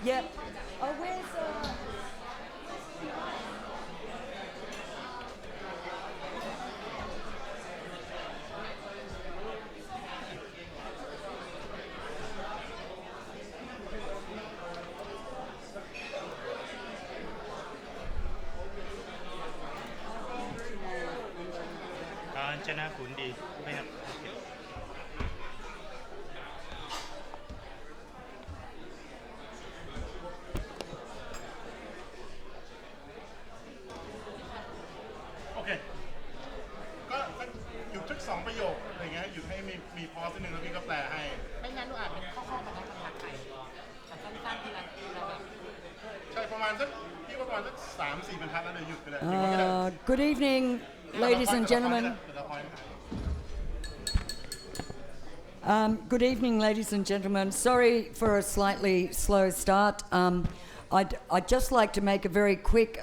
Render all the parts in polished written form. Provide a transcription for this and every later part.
Yep. Oh, where's... Ganjanakhundee ไหมครับ โอเคก็หยุดสัก2 ประโยคอะไรเงี้ยหยุดให้มีพอสนิดนึงแล้วพี่ก็แปลให้ไม่งั้นเราอาจเป็นข้อๆบรรทัดไทยสั้นๆทีละแบบใช่ประมาณสักพี่ว่าประมาณสัก3-4 บรรทัดแล้วเดี๋ยวหยุดไปเลย Good evening, ladies and gentlemen. Good evening, ladies and gentlemen. Sorry for a slightly slow start. I'd just like to make a very quick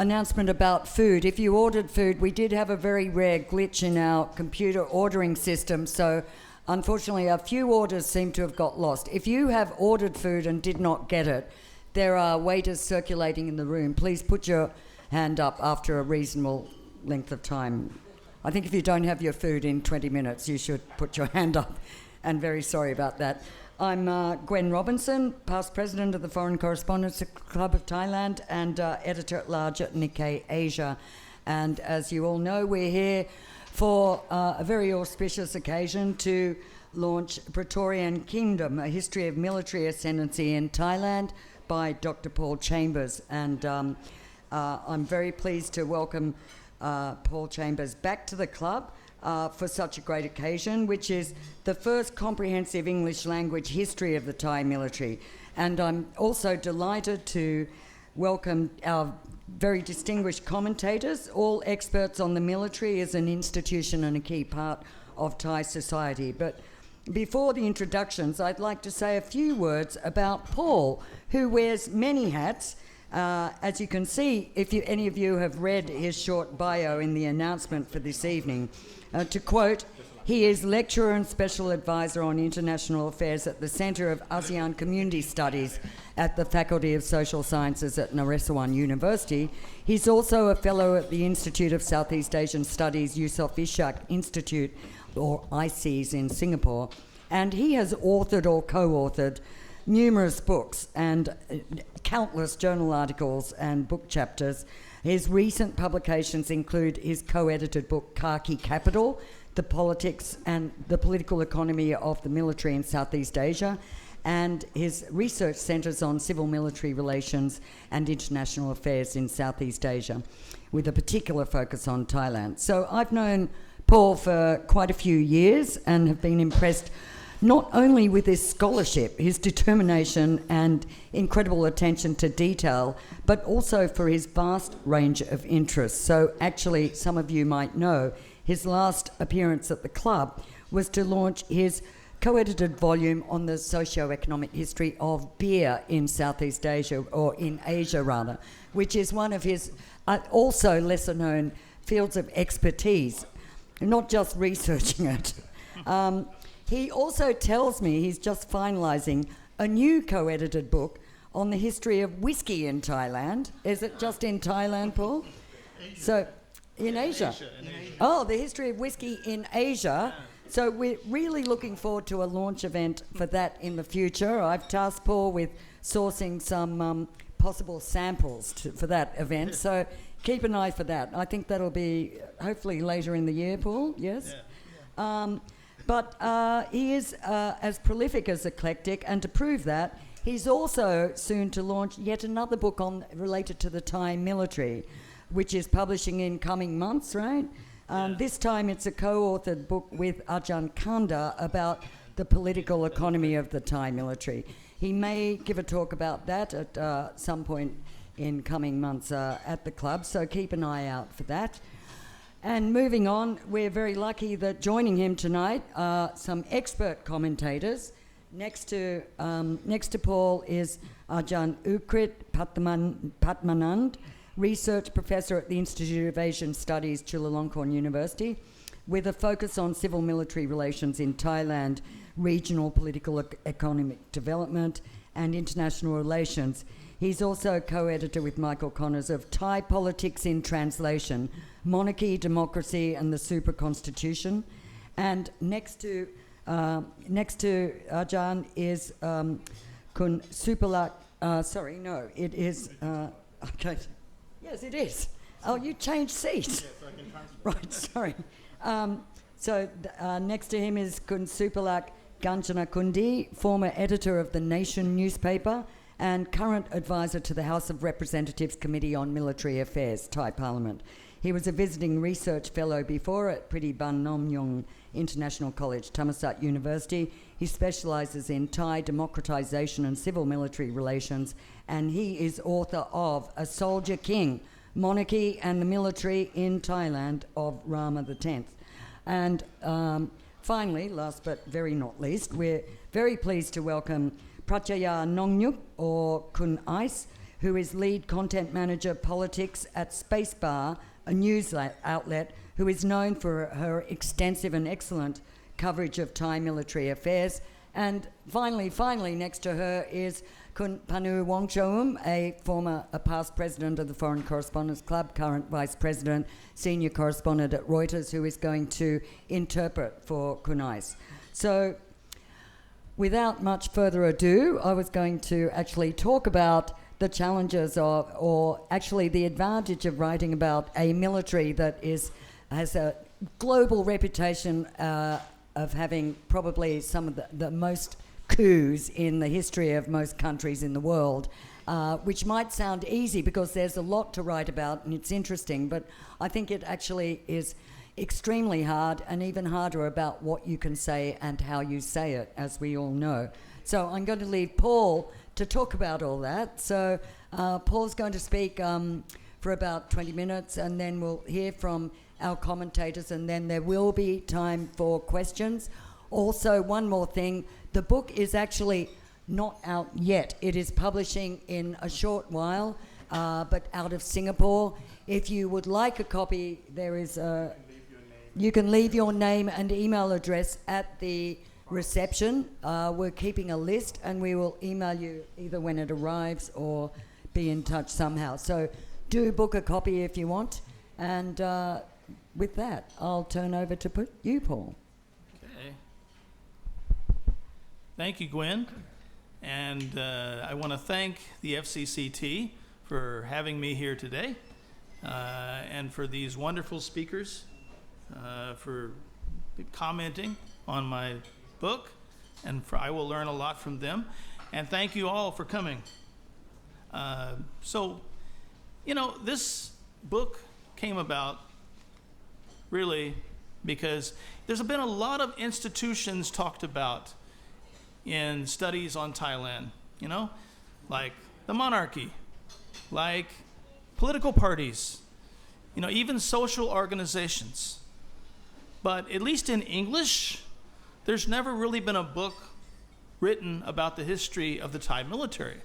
announcement about food. If you ordered food, we did have a very rare glitch in our computer ordering system, so unfortunately a few orders seem to have got lost. If you have ordered food and did not get it, there are waiters circulating in the room. Please put your hand up after a reasonable length of time. I think if you don't have your food in 20 minutes, you should put your hand up, and very sorry about that. I'm Gwen Robinson, past president of the Foreign Correspondents Club of Thailand and editor-at-large at Nikkei Asia. And as you all know, we're here for a very auspicious occasion to launch Praetorian Kingdom, a history of military ascendancy in Thailand by Dr. Paul Chambers. And I'm very pleased to welcome Paul Chambers back to the club for such a great occasion, which is the first comprehensive English language history of the Thai military. And I'm also delighted to welcome our very distinguished commentators, all experts on the military as an institution and a key part of Thai society. But before the introductions, I'd like to say a few words about Paul, who wears many hats. As you can see, if any of you have read his short bio in the announcement for this evening, to quote, he is lecturer and special advisor on international affairs at the Centre of ASEAN Community Studies at the Faculty of Social Sciences at Naresuan University. He's also a fellow at the Institute of Southeast Asian Studies, Yusof Ishak Institute, or ISEAS in Singapore, and he has authored or co-authored numerous books and countless journal articles and book chapters. His recent publications include his co-edited book, Khaki Capital, The Politics and the Political Economy of the Military in Southeast Asia, and his research centres on civil-military relations and international affairs in Southeast Asia, with a particular focus on Thailand. So I've known Paul for quite a few years and have been impressed not only with his scholarship, his determination and incredible attention to detail, but also for his vast range of interests. So actually, some of you might know, his last appearance at the club was to launch his co-edited volume on the socio-economic history of beer in Southeast Asia, or in Asia rather, which is one of his also lesser known fields of expertise, not just researching it. He also tells me he's just finalising a new co-edited book on the history of whiskey in Thailand. Is it just in Thailand, Paul? Asia. So, in Asia. Oh, the history of whiskey in Asia. So we're really looking forward to a launch event for that in the future. I've tasked Paul with sourcing some possible samples for that event. So keep an eye for that. I think that'll be hopefully later in the year, Paul. Yes? Yeah. But he is as prolific as eclectic, and to prove that, he's also soon to launch yet another book related to the Thai military, which is publishing in coming months, right? This time it's a co-authored book with Arjan about the political economy of the Thai military. He may give a talk about that at some point in coming months at the club, so keep an eye out for that. And moving on, we're very lucky that joining him tonight are some expert commentators. Next to Paul is Arjan Ukrit Patmanand, research professor at the Institute of Asian Studies, Chulalongkorn University, with a focus on civil-military relations in Thailand, regional political economic development, and International Relations. He's also co-editor with Michael Connors of Thai Politics in Translation, Monarchy, Democracy and the Super Constitution. And next to Arjan is Kun Supalak. It is. Okay. Yes, it is. Oh, you changed seats. Yes, I can transfer. Right, sorry. Next to him is Kun Supalak Ganjanakhundee, former editor of the Nation newspaper and current advisor to the House of Representatives Committee on Military Affairs, Thai Parliament. He was a visiting research fellow before at Priti Ban Nongnuch International College, Thammasat University. He specialises in Thai democratisation and civil military relations, and he is author of A Soldier King, Monarchy and the Military in Thailand of Rama X. And finally, last but very not least, we're very pleased to welcome Prachaya Nongnuch, or Kun Ice, who is lead content manager politics at Spacebar, a news outlet, who is known for her extensive and excellent coverage of Thai military affairs. And finally, next to her is Kun Panu Wongchoum, a past president of the Foreign Correspondents Club, current vice president, senior correspondent at Reuters, who is going to interpret for Kun Ice. So, without much further ado, I was going to actually talk about the challenges of, or actually the advantage of writing about a military that has a global reputation of having probably some of the most coups in the history of most countries in the world, which might sound easy because there's a lot to write about and it's interesting, but I think it actually is extremely hard, and even harder about what you can say and how you say it, as we all know. So I'm going to leave Paul to talk about all that. So Paul's going to speak for about 20 minutes, and then we'll hear from our commentators, and then there will be time for questions. Also, one more thing, the book is actually not out yet. It is publishing in a short while, but out of Singapore. If you would like a copy, there is a... You can leave your name and email address at the reception. We're keeping a list, and we will email you either when it arrives or be in touch somehow. So do book a copy if you want. And with that, I'll turn over to you, Paul. Okay. Thank you, Gwen. And I want to thank the FCCT for having me here today, and for these wonderful speakers for commenting on my book, and I will learn a lot from them. And thank you all for coming. So, this book came about really because there's been a lot of institutions talked about in studies on Thailand, like the monarchy, like political parties, even social organizations. But at least in English, there's never really been a book written about the history of the Thai military.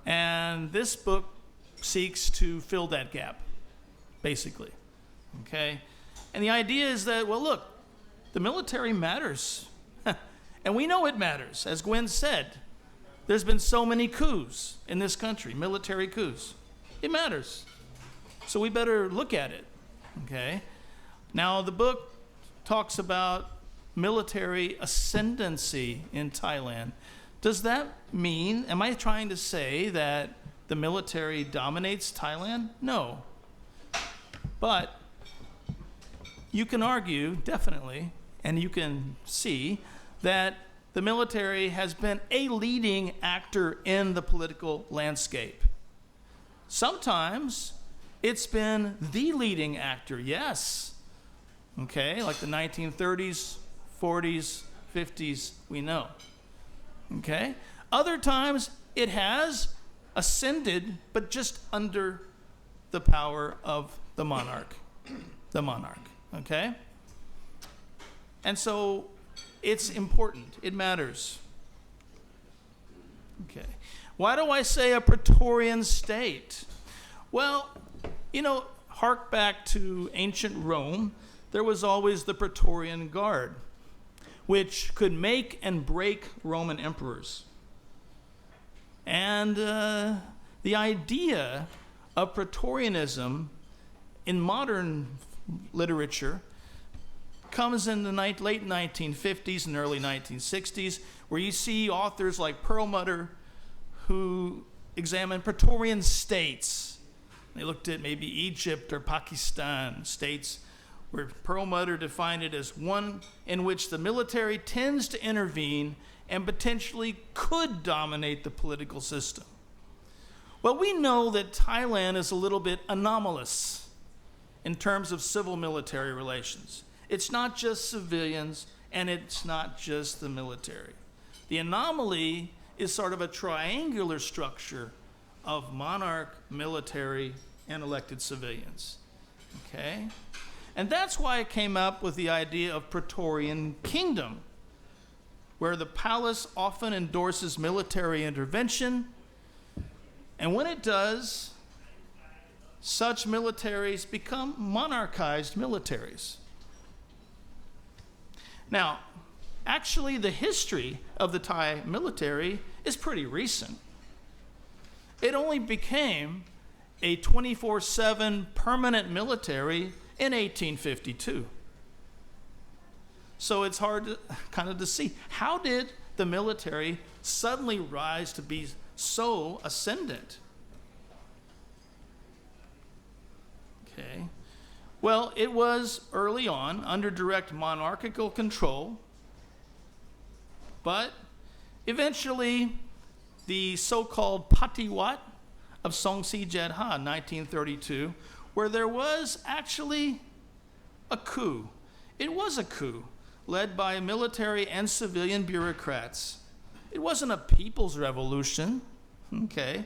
And this book seeks to fill that gap, basically. Okay? And the idea is that, well, look, the military matters. And we know it matters. As Gwen said, there's been so many coups in this country, military coups. It matters. So we better look at it. Okay? Now, the book talks about military ascendancy in Thailand. Does that mean, am I trying to say that the military dominates Thailand? No. But you can argue, definitely, and you can see that the military has been a leading actor in the political landscape. Sometimes it's been the leading actor, yes. Okay, like the 1930s, 40s, 50s, we know. Okay? Other times it has ascended, but just under the power of the monarch. The monarch, okay? And so it's important. It matters. Okay. Why do I say a Praetorian state? Well, hark back to ancient Rome. There was always the Praetorian Guard, which could make and break Roman emperors. And the idea of Praetorianism in modern literature comes in the late 1950s and early 1960s, where you see authors like Perlmutter who examined Praetorian states. They looked at maybe Egypt or Pakistan, states where Perlmutter defined it as one in which the military tends to intervene and potentially could dominate the political system. Well, we know that Thailand is a little bit anomalous in terms of civil-military relations. It's not just civilians, and it's not just the military. The anomaly is sort of a triangular structure of monarch, military, and elected civilians. Okay? And that's why I came up with the idea of Praetorian Kingdom, where the palace often endorses military intervention, and when it does, such militaries become monarchized militaries. Now, actually, the history of the Thai military is pretty recent. It only became a 24/7 permanent military in 1852. So it's hard to see. How did the military suddenly rise to be so ascendant? Okay. Well, it was early on under direct monarchical control, but eventually the so-called Patiwat of Songsi Jedha, 1932, where there was actually a coup. It was a coup led by military and civilian bureaucrats. It wasn't a people's revolution, okay?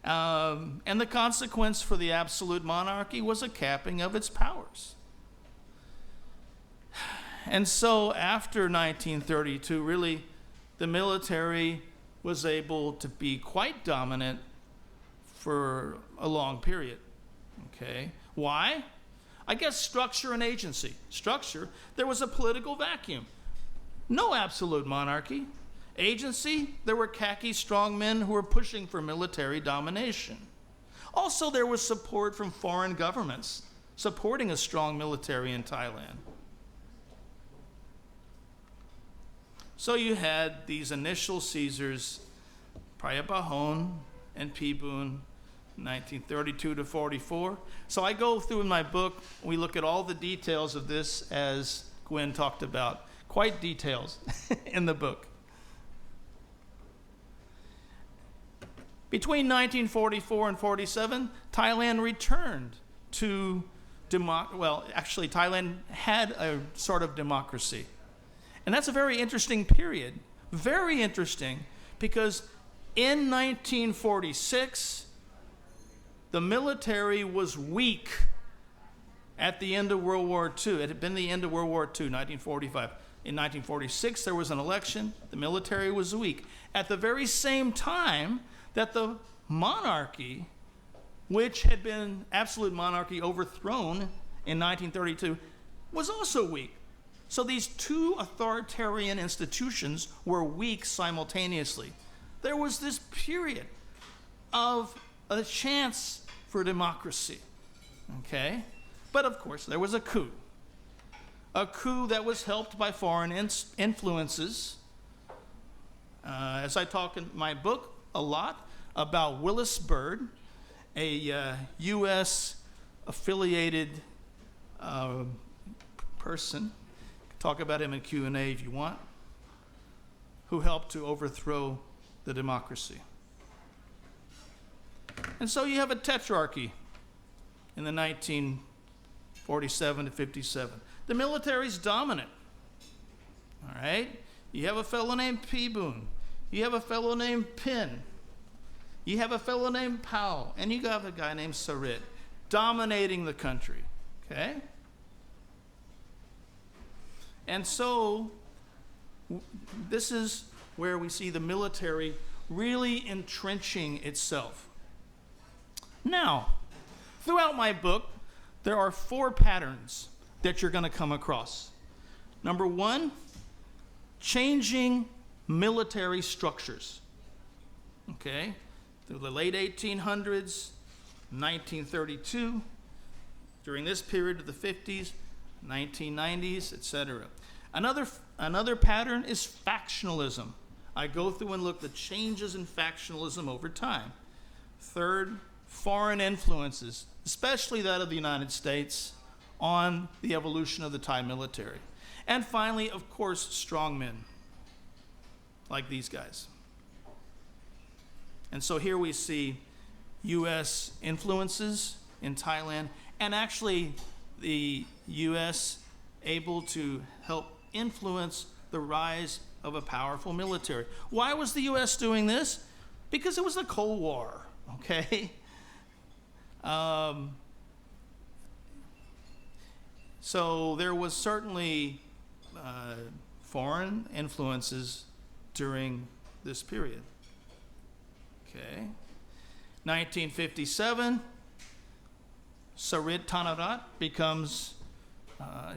And the consequence for the absolute monarchy was a capping of its powers. And so after 1932, really, the military was able to be quite dominant for a long period. Okay? Why? I guess structure and agency. Structure, there was a political vacuum. No absolute monarchy. Agency, there were khaki strongmen who were pushing for military domination. Also, there was support from foreign governments supporting a strong military in Thailand. So you had these initial Caesars, Prayapahon and Pibun, 1932 to 44. So I go through in my book, we look at all the details of this as Gwen talked about, quite details in the book. Between 1944 and 47, Thailand returned to Thailand had a sort of democracy. And that's a very interesting period. Very interesting, because in 1946, the military was weak at the end of World War II. It had been the end of World War II, 1945. In 1946, there was an election. The military was weak. At the very same time that the monarchy, which had been absolute monarchy overthrown in 1932, was also weak. So these two authoritarian institutions were weak simultaneously. There was this period of a chance for democracy, okay? But of course, there was a coup that was helped by foreign influences. As I talk in my book a lot about Willis Byrd, a U.S. affiliated person, talk about him in Q&A if you want, who helped to overthrow the democracy. And so you have a tetrarchy in the 1947 to 57. The military's dominant. All right? You have a fellow named Pibun. You have a fellow named Pin. You have a fellow named Pao. And you have a guy named Sarit dominating the country. Okay? And so this is where we see the military really entrenching itself. Now, throughout my book, there are 4 patterns that you're going to come across. Number 1, changing military structures. okay, through the late 1800s, 1932, during this period of the 50s, 1990s, etc. Another pattern is factionalism. I go through and look at the changes in factionalism over time. Third, foreign influences, especially that of the United States, on the evolution of the Thai military. And finally, of course, strongmen, like these guys. And so here we see U.S. influences in Thailand, and actually the U.S. able to help influence the rise of a powerful military. Why was the U.S. doing this? Because it was the Cold War, okay? So there was certainly foreign influences during this period. Okay. 1957, Srettha Thavisin becomes,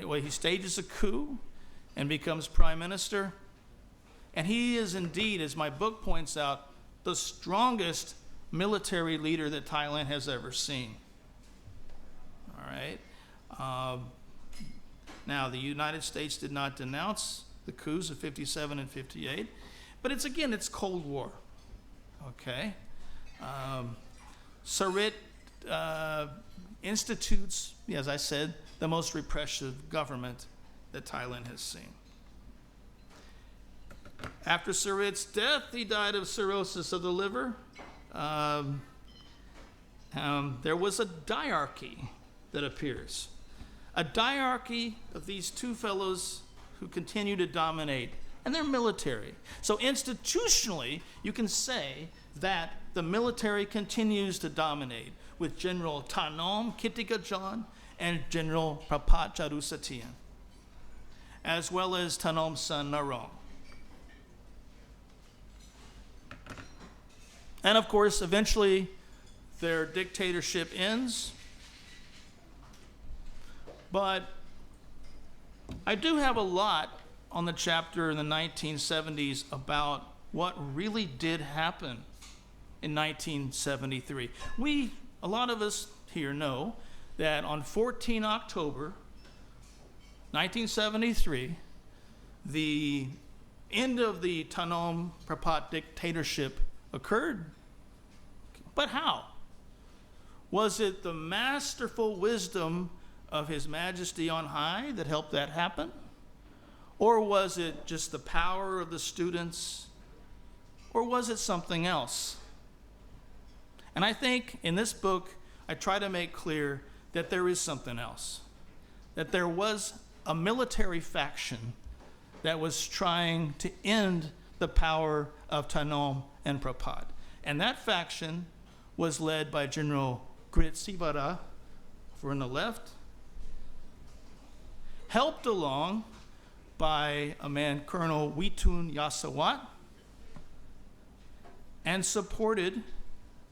he stages a coup and becomes prime minister. And he is indeed, as my book points out, the strongest military leader that Thailand has ever seen. All right. Now, the United States did not denounce the coups of 57 and 58, but it's Cold War. Okay. Srettha institutes, as I said, the most repressive government that Thailand has seen. After Srettha's death, he died of cirrhosis of the liver. There was a diarchy that appears. A diarchy of these two fellows who continue to dominate, and they're military. So institutionally, you can say that the military continues to dominate with General Thanom Kittikachorn and General Prachaya Rusatian, as well as Thanom's son Narong. And of course, eventually, their dictatorship ends. But I do have a lot on the chapter in the 1970s about what really did happen in 1973. A lot of us here know that on 14 October 1973, the end of the Thanom Prapat dictatorship occurred. But how? Was it the masterful wisdom of His Majesty on high that helped that happen? Or was it just the power of the students? Or was it something else? And I think in this book, I try to make clear that there is something else. That there was a military faction that was trying to end the power of Thanom and Prapat. And that faction was led by General Ukrit Sivara, over on the left, helped along by a man, Colonel Witun Yasawat, and supported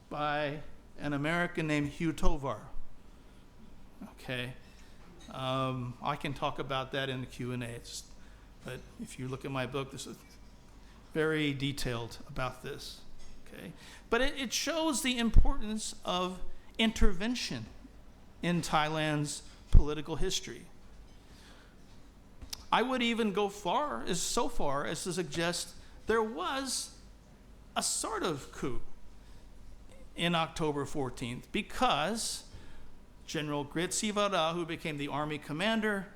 by an American named Hugh Tovar. Okay, I can talk about that in the Q&A, but if you look at my book, this is very detailed about this. Okay, but it shows the importance of intervention in Thailand's political history. I would even go so far as to suggest there was a sort of coup in October 14th because General Ukrit Sivara, who became the army commander,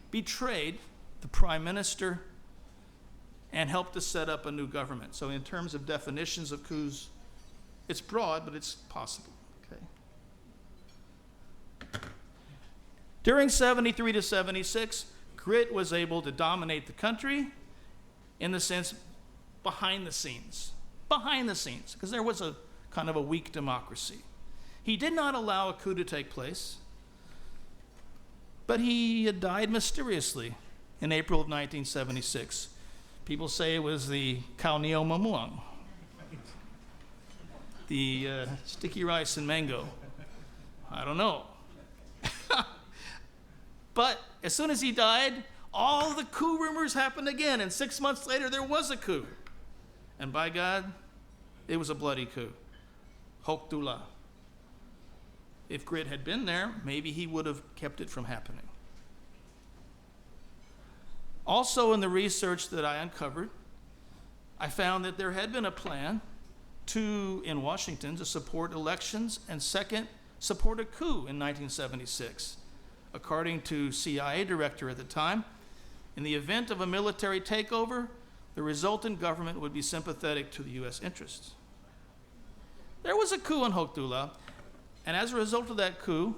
betrayed the prime minister and helped to set up a new government. So in terms of definitions of coups, it's broad, but it's possible. Okay. During 73 to 76, Ukrit was able to dominate the country in the sense behind the scenes, because there was a kind of a weak democracy. He did not allow a coup to take place, but he died mysteriously in April of 1976. People say it was the Khao Neo Mamuang, the sticky rice and mango. I don't know. But as soon as he died, all the coup rumors happened again, and 6 months later there was a coup. And by God, it was a bloody coup. Hokdula. If Grit had been there, maybe he would have kept it from happening. Also, in the research that I uncovered, I found that there had been a plan in Washington to support elections and second, support a coup in 1976. According to CIA director at the time, in the event of a military takeover, the resultant government would be sympathetic to the U.S. interests. There was a coup in Hokdula, and as a result of that coup,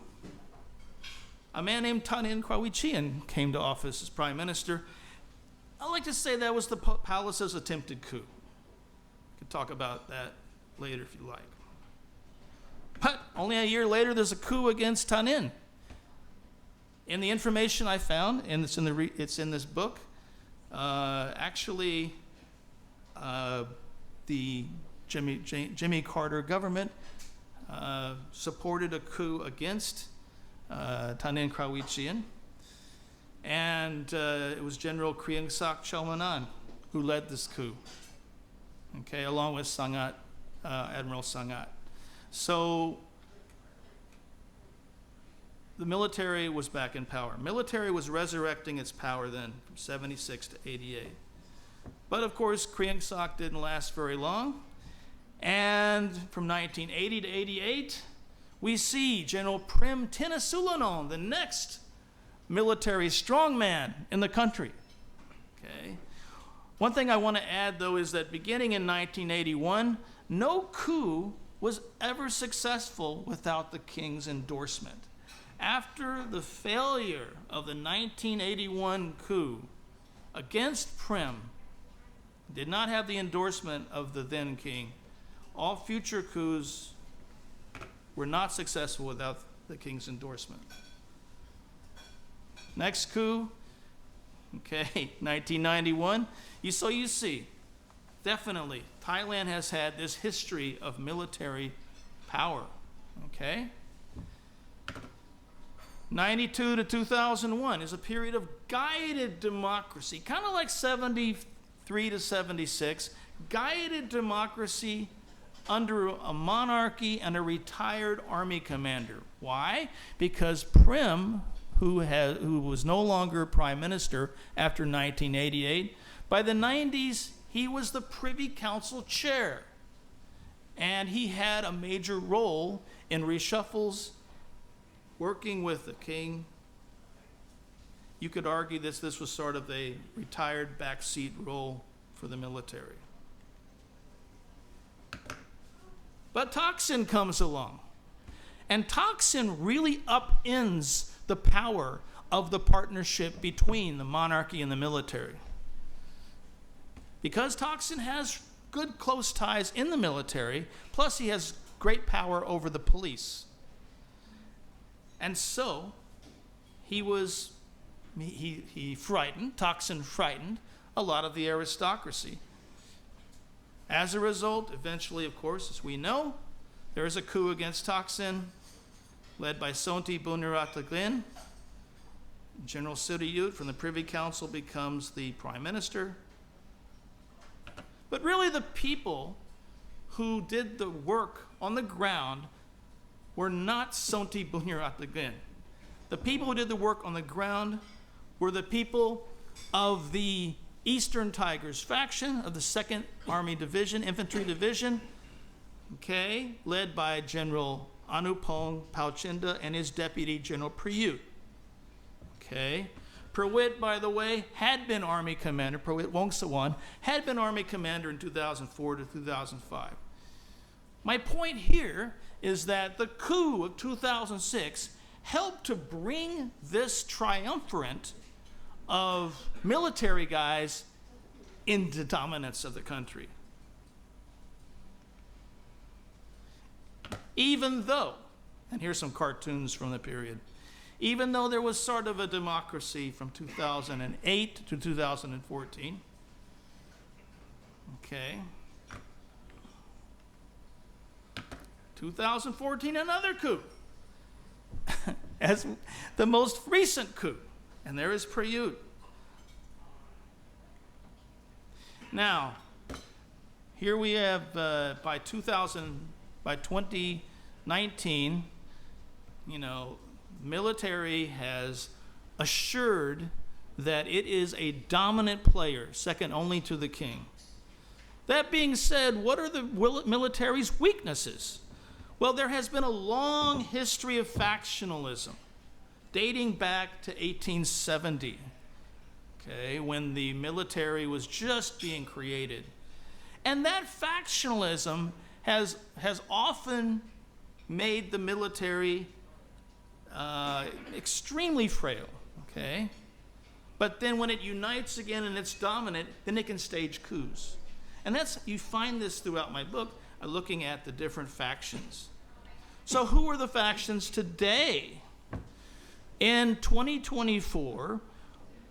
a man named Thanin Krawitchian came to office as prime minister. I like to say that was the palace's attempted coup. We can talk about that later if you like. But only a year later, there's a coup against Thanin. In the information I found, and it's in this book, actually, the Jimmy Carter government supported a coup against Thanin Krawitchian, and it was General Krieng Sak Chalmanan who led this coup, okay, along with Sangat, Admiral Sangat. So the military was back in power. Military was resurrecting its power then from 76 to 88. But of course, Krieng Sak didn't last very long. And from 1980 to 88, we see General Prem Tinasulanon, the next military strongman in the country. Okay. One thing I want to add, though, is that beginning in 1981, no coup was ever successful without the king's endorsement. After the failure of the 1981 coup against Prem, did not have the endorsement of the then king, all future coups were not successful without the king's endorsement. Next coup, okay, 1991. You see, definitely, Thailand has had this history of military power, okay? 92 to 2001 is a period of guided democracy, kind of like 73 to 76, guided democracy under a monarchy and a retired army commander. Why? Because Prem, who was no longer prime minister after 1988, by the 90s, he was the Privy Council chair. And he had a major role in reshuffles, working with the king. You could argue this was sort of a retired backseat role for the military. But Thaksin comes along. And Thaksin really upends the power of the partnership between the monarchy and the military. Because Thaksin has good close ties in the military, plus he has great power over the police. And so he frightened, Thaksin frightened a lot of the aristocracy. As a result, eventually, of course, as we know, there is a coup against Thaksin, led by Sonti Bunirathagin. General Siriyut from the Privy Council becomes the prime minister. But really the people who did the work on the ground were not Sonti Bunirathagin. The people who did the work on the ground were the people of the Eastern Tigers faction of the 2nd Army Division, Infantry Division, okay, led by General Anupong Palchinda and his deputy, General Prayut. Okay. Prayut, by the way, had been Army commander, Prayut Wongsawan, had been Army commander in 2004 to 2005. My point here is that the coup of 2006 helped to bring this triumvirate of military guys into dominance of the country. Even though, and here's some cartoons from the period, even though there was sort of a democracy from 2008 to 2014, okay, 2014, another coup, as the most recent coup, and there is Prayut. Now, here we have by 2019, you know, military has assured that it is a dominant player, second only to the king. That being said, what are the military's weaknesses? Well, there has been a long history of factionalism, dating back to 1870, okay, when the military was just being created. And that factionalism has often made the military extremely frail, okay? But then when it unites again and it's dominant, then it can stage coups. And you find this throughout my book, looking at the different factions. So who are the factions today? In 2024,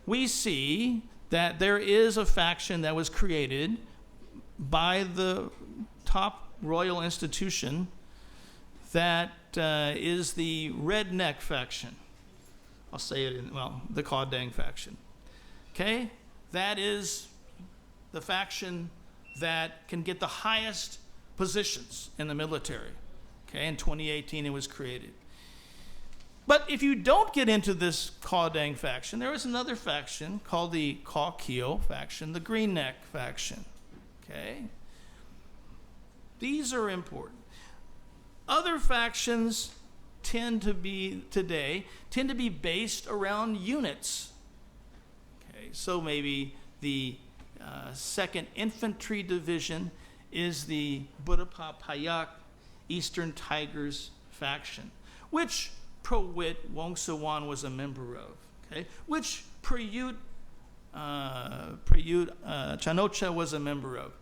we see that there is a faction that was created by the top royal institution that is the redneck faction. I'll say it the Kaudang faction. Okay? That is the faction that can get the highest positions in the military. Okay? In 2018, it was created. But if you don't get into this Kaudang faction, there is another faction called the Kaukio faction, the green neck faction. Okay? These are important. Other factions tend to be based around units. Okay, so maybe the 2nd Infantry Division is the Budapest Payak Eastern Tigers faction, which Prowit Wongsuwan was a member of, okay? Which Prayut Chanocha was a member of.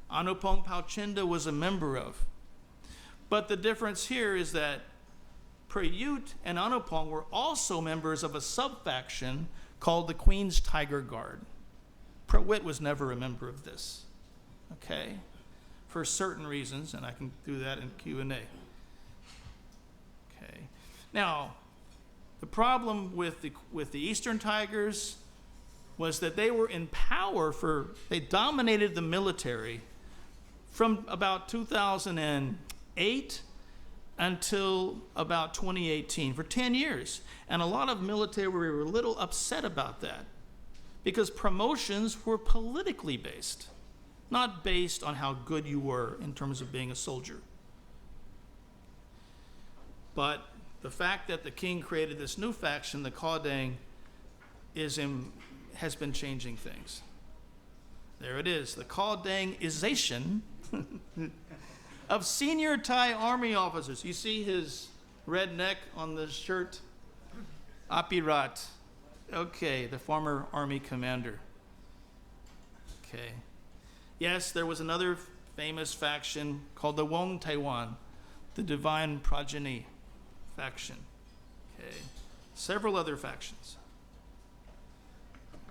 Anupong Pauchinda was a member of. But the difference here is that Prayut and Anupong were also members of a sub-faction called the Queen's Tiger Guard. Prowit was never a member of this, okay? For certain reasons, and I can do that in Q&A. Okay. Now, the problem with the Eastern Tigers was that they were in power they dominated the military from about 2008 until about 2018, for 10 years. And a lot of military were a little upset about that because promotions were politically based, not based on how good you were in terms of being a soldier. But the fact that the king created this new faction, the Kaudang, has been changing things. There it is, the Kaudangization of senior Thai army officers. You see his red neck on the shirt? Apirat. Okay, the former army commander. Okay. Yes, there was another famous faction called the Wong Taiwan, the Divine Progeny faction. Okay. Several other factions.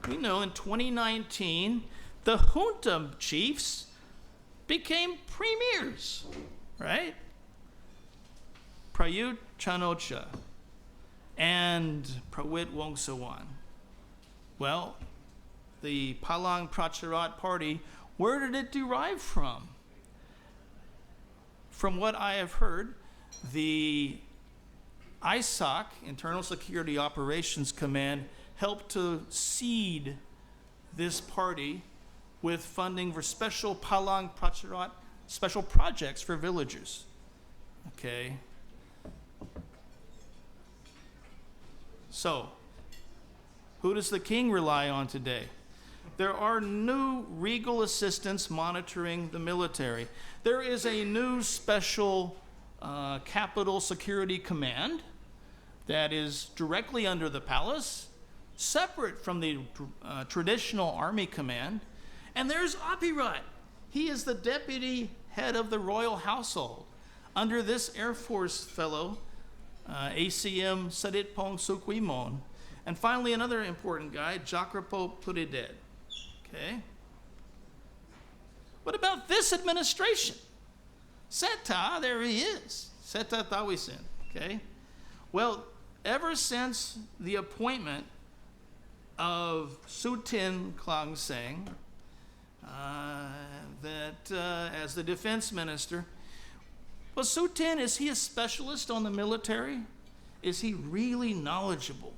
We know in 2019, the junta chiefs became premiers, right? Prayut Chanocha and Prawit Wongsuwan. Well, the Palang Pracharat party, where did it derive from? From what I have heard, the ISAC, Internal Security Operations Command, helped to seed this party with funding for special Palang Pracharat, special projects for villagers. Okay. So, who does the king rely on today? There are new regal assistants monitoring the military. There is a new special capital security command that is directly under the palace, separate from the traditional army command. And there's Apirat. He is the deputy head of the royal household under this Air Force fellow, ACM Saditpong Sukwimon. And finally, another important guy, Jakrapo Puridet. Okay? What about this administration? Srettha, there he is, Srettha Thavisin. Okay? Well, ever since the appointment of Sutin Klangseng as the defense minister. Well, Sutin, is he a specialist on the military? Is he really knowledgeable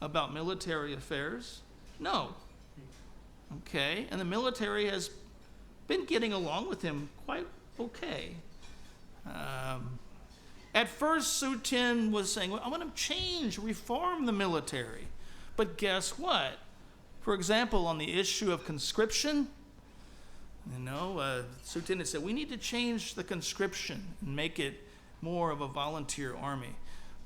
about military affairs? No. Okay, and the military has been getting along with him quite okay. At first, Sutin was saying, well, I want to change, reform the military. But guess what? For example, on the issue of conscription, Sutin had said, we need to change the conscription and make it more of a volunteer army.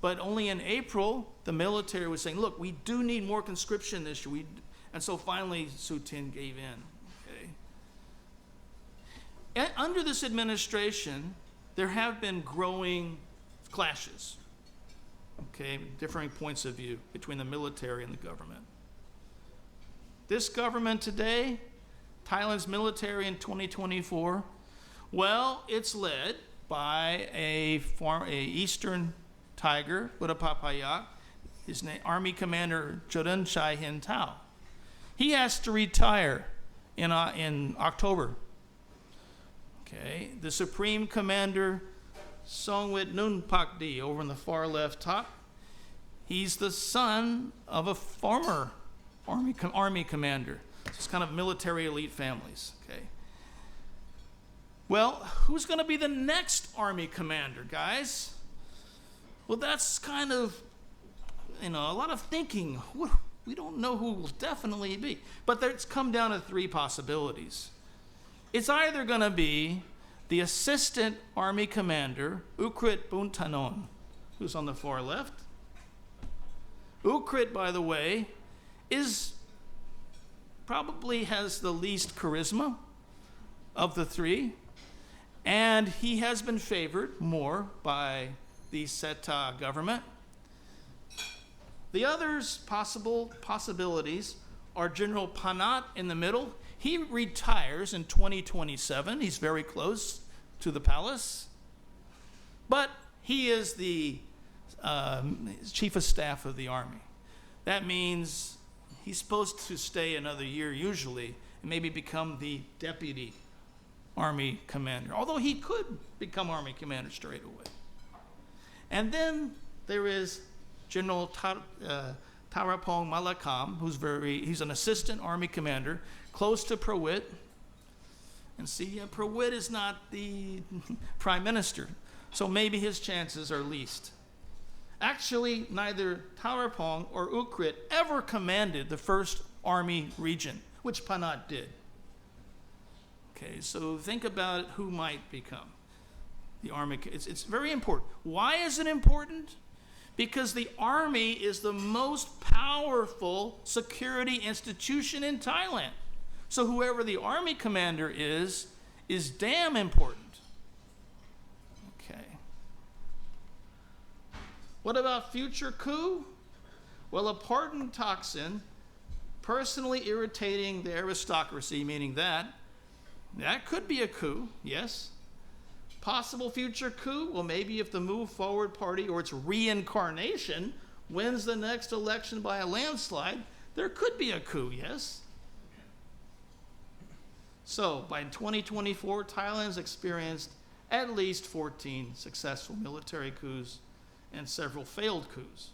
But only in April, the military was saying, look, we do need more conscription this year. And so finally, Sutin gave in. Okay. And under this administration, there have been growing clashes, okay, differing points of view between the military and the government. This government today, Thailand's military in 2024, well, it's led by a Eastern Tiger, Prachaya, his name, Army Commander Choden Chai Hin Tao. He has to retire in October. Okay, the Supreme Commander Songwit Nunpakdi over in the far left top. He's the son of a former army commander. So it's kind of military elite families. Okay. Well, who's going to be the next army commander, guys? Well, that's kind of, a lot of thinking. We don't know who will definitely be. But it's come down to three possibilities. It's either going to be the assistant army commander, Ukrit Buntanon, who's on the far left. Ukrit, by the way, probably has the least charisma of the three, and he has been favored more by the Srettha government. The others possibilities are General Panat in the middle. He retires in 2027. He's very close to the palace. But he is the chief of staff of the army. That means he's supposed to stay another year usually and maybe become the deputy army commander, although he could become army commander straight away. And then there is General Tarapong Malakam, he's an assistant army commander, close to Prawit. And see, Prawit is not the prime minister, so maybe his chances are least. Actually, neither Tarapong or Ukrit ever commanded the first army region, which Panat did. Okay, so think about who might become the army. It's very important. Why is it important? Because the army is the most powerful security institution in Thailand. So whoever the army commander is damn important. Okay. What about future coup? Well, a pardon toxin personally irritating the aristocracy, meaning that could be a coup, yes. Possible future coup? Well, maybe if the Move Forward Party or its reincarnation wins the next election by a landslide, there could be a coup, yes. So, by 2024, Thailand's experienced at least 14 successful military coups and several failed coups.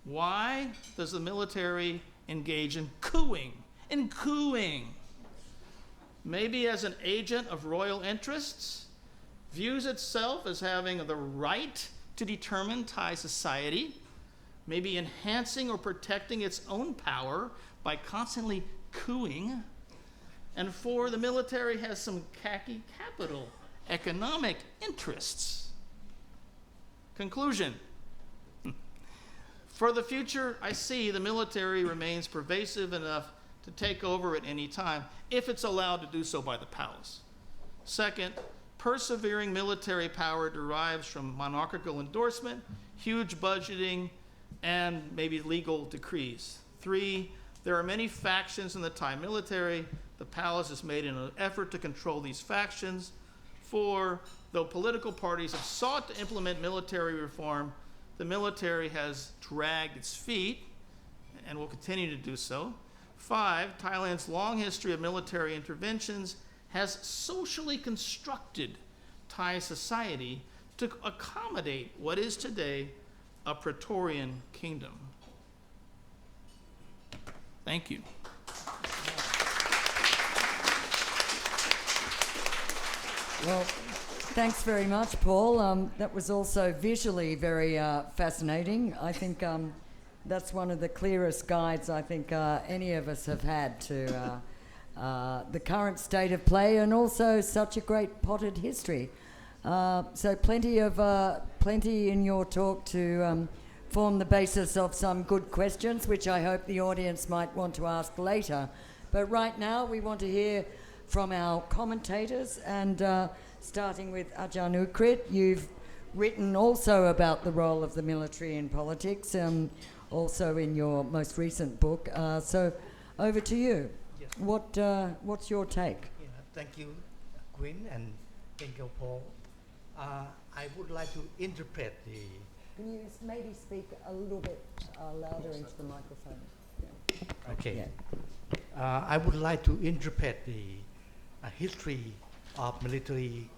Why does the military engage in cooing? Maybe as an agent of royal interests, views itself as having the right to determine Thai society, maybe enhancing or protecting its own power by constantly cooing. And four, the military has some khaki capital economic interests. Conclusion. For the future, I see the military remains pervasive enough to take over at any time if it's allowed to do so by the palace. Second, persevering military power derives from monarchical endorsement, huge budgeting, and maybe legal decrees. Three, there are many factions in the Thai military. The palace has made an effort to control these factions. Four, though political parties have sought to implement military reform, the military has dragged its feet and will continue to do so. 5, Thailand's long history of military interventions has socially constructed Thai society to accommodate what is today a Praetorian Kingdom. Thank you. Well, thanks very much, Paul. That was also visually very fascinating. I think that's one of the clearest guides I think any of us have had to the current state of play and also such a great potted history. So plenty in your talk to form the basis of some good questions, which I hope the audience might want to ask later. But right now we want to hear from our commentators, and starting with Arjan Ukrit, you've written also about the role of the military in politics, also in your most recent book. So over to you. Yes. What's your take? Yeah, thank you, Quinn, and thank you, Paul. I would like to interpret the... Can you maybe speak a little bit louder into the microphone? Yeah. Okay. Yeah. I would like to interpret the history of military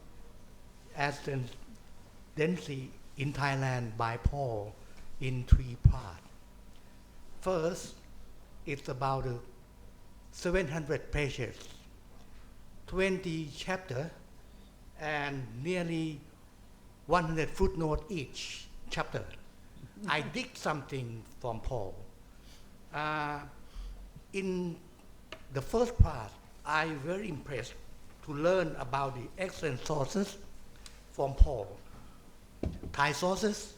ascendancy in Thailand by Paul in 3 parts. First, it's about 700 pages, 20 chapters, and nearly 100 footnotes each chapter. I dig something from Paul. In the first part, I'm very impressed to learn about the excellent sources from Paul. Thai sources,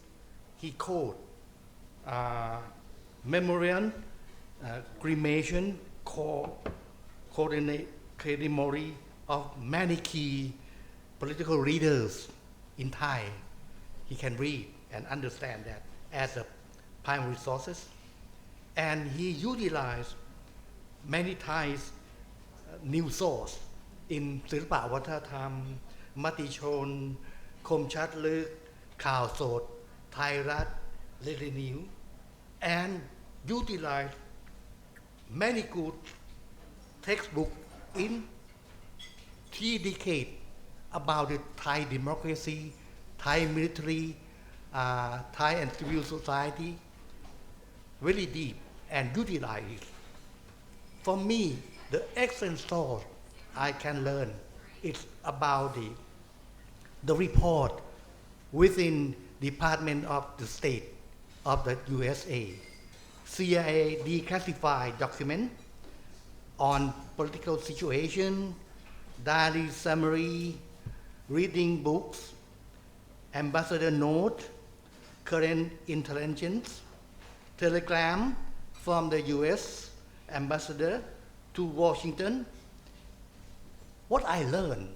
he quote memorial, cremation, coordinatory of many key political leaders in Thai. He can read and understand that as a primary sources. And he utilized many Thais new source in ศิลปวัฒนธรรมมติชนคมชัดลึกข่าวสดไทยรัฐ Daily News, and utilize many good textbooks in 3 decades about the Thai democracy, Thai military, Thai and civil society, very deep, and utilize it. For me, the excellent source I can learn is about the report within Department of the State of the USA, CIA declassified document on political situation, diary summary, reading books, ambassador note, current intelligence, telegram from the US ambassador to Washington. What I learned,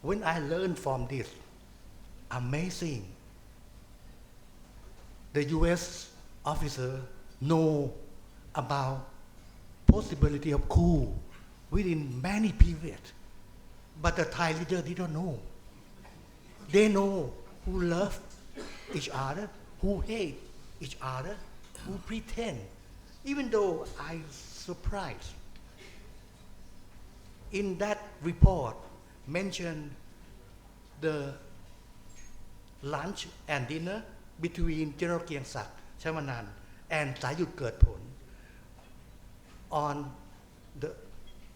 when I learned from this, amazing. The US officer know about possibility of coup within many periods, but the Thai leader didn't know. They know who love each other, who hate each other, who pretend. Even though I surprised, in that report mentioned the lunch and dinner between General Kieng Sak Chamanan and Sayut Kertpon on the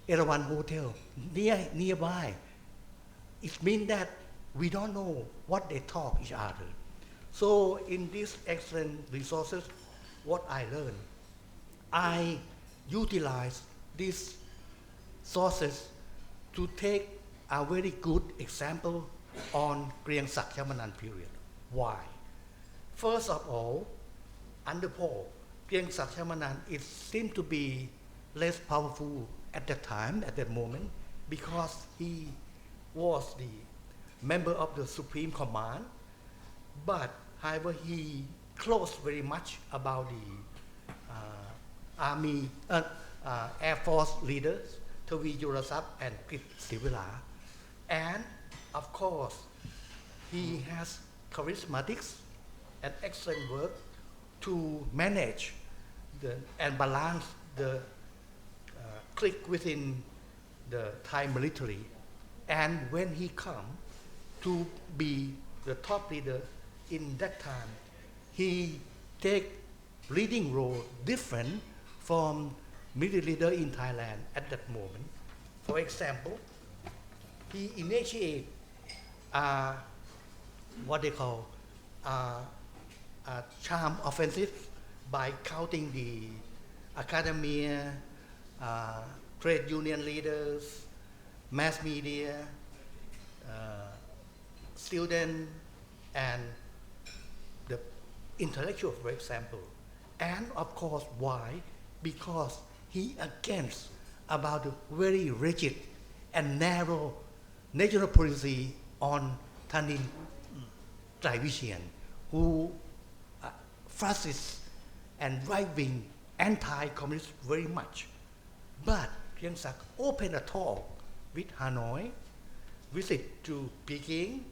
Erawan Hotel nearby. It means that we don't know what they talk each other. So in these excellent resources, what I learned, I utilize these sources to take a very good example on Kieng Sak Chamanan period. Why? First of all, under Paul, Kieng Sak Chamanan it seemed to be less powerful at that time, at that moment, because he was the member of the Supreme Command, but however he close very much about the Army, Air Force leaders, Thavi Yurasap and Krit Sivila. And of course, he has charismatics and excellent work to manage and balance the click within the Thai military. And when he come to be the top leader in that time, he take leading role different from military leader in Thailand at that moment. For example, he initiate what they call charm offensive by counting the academia, trade union leaders, mass media, students, and the intellectual, for example. And of course, why? Because he against about the very rigid and narrow national policy on Thanin Thavisin, who fascist and right-wing anti-communist very much. But Khieu Sak opened a talk with Hanoi, visit to Peking,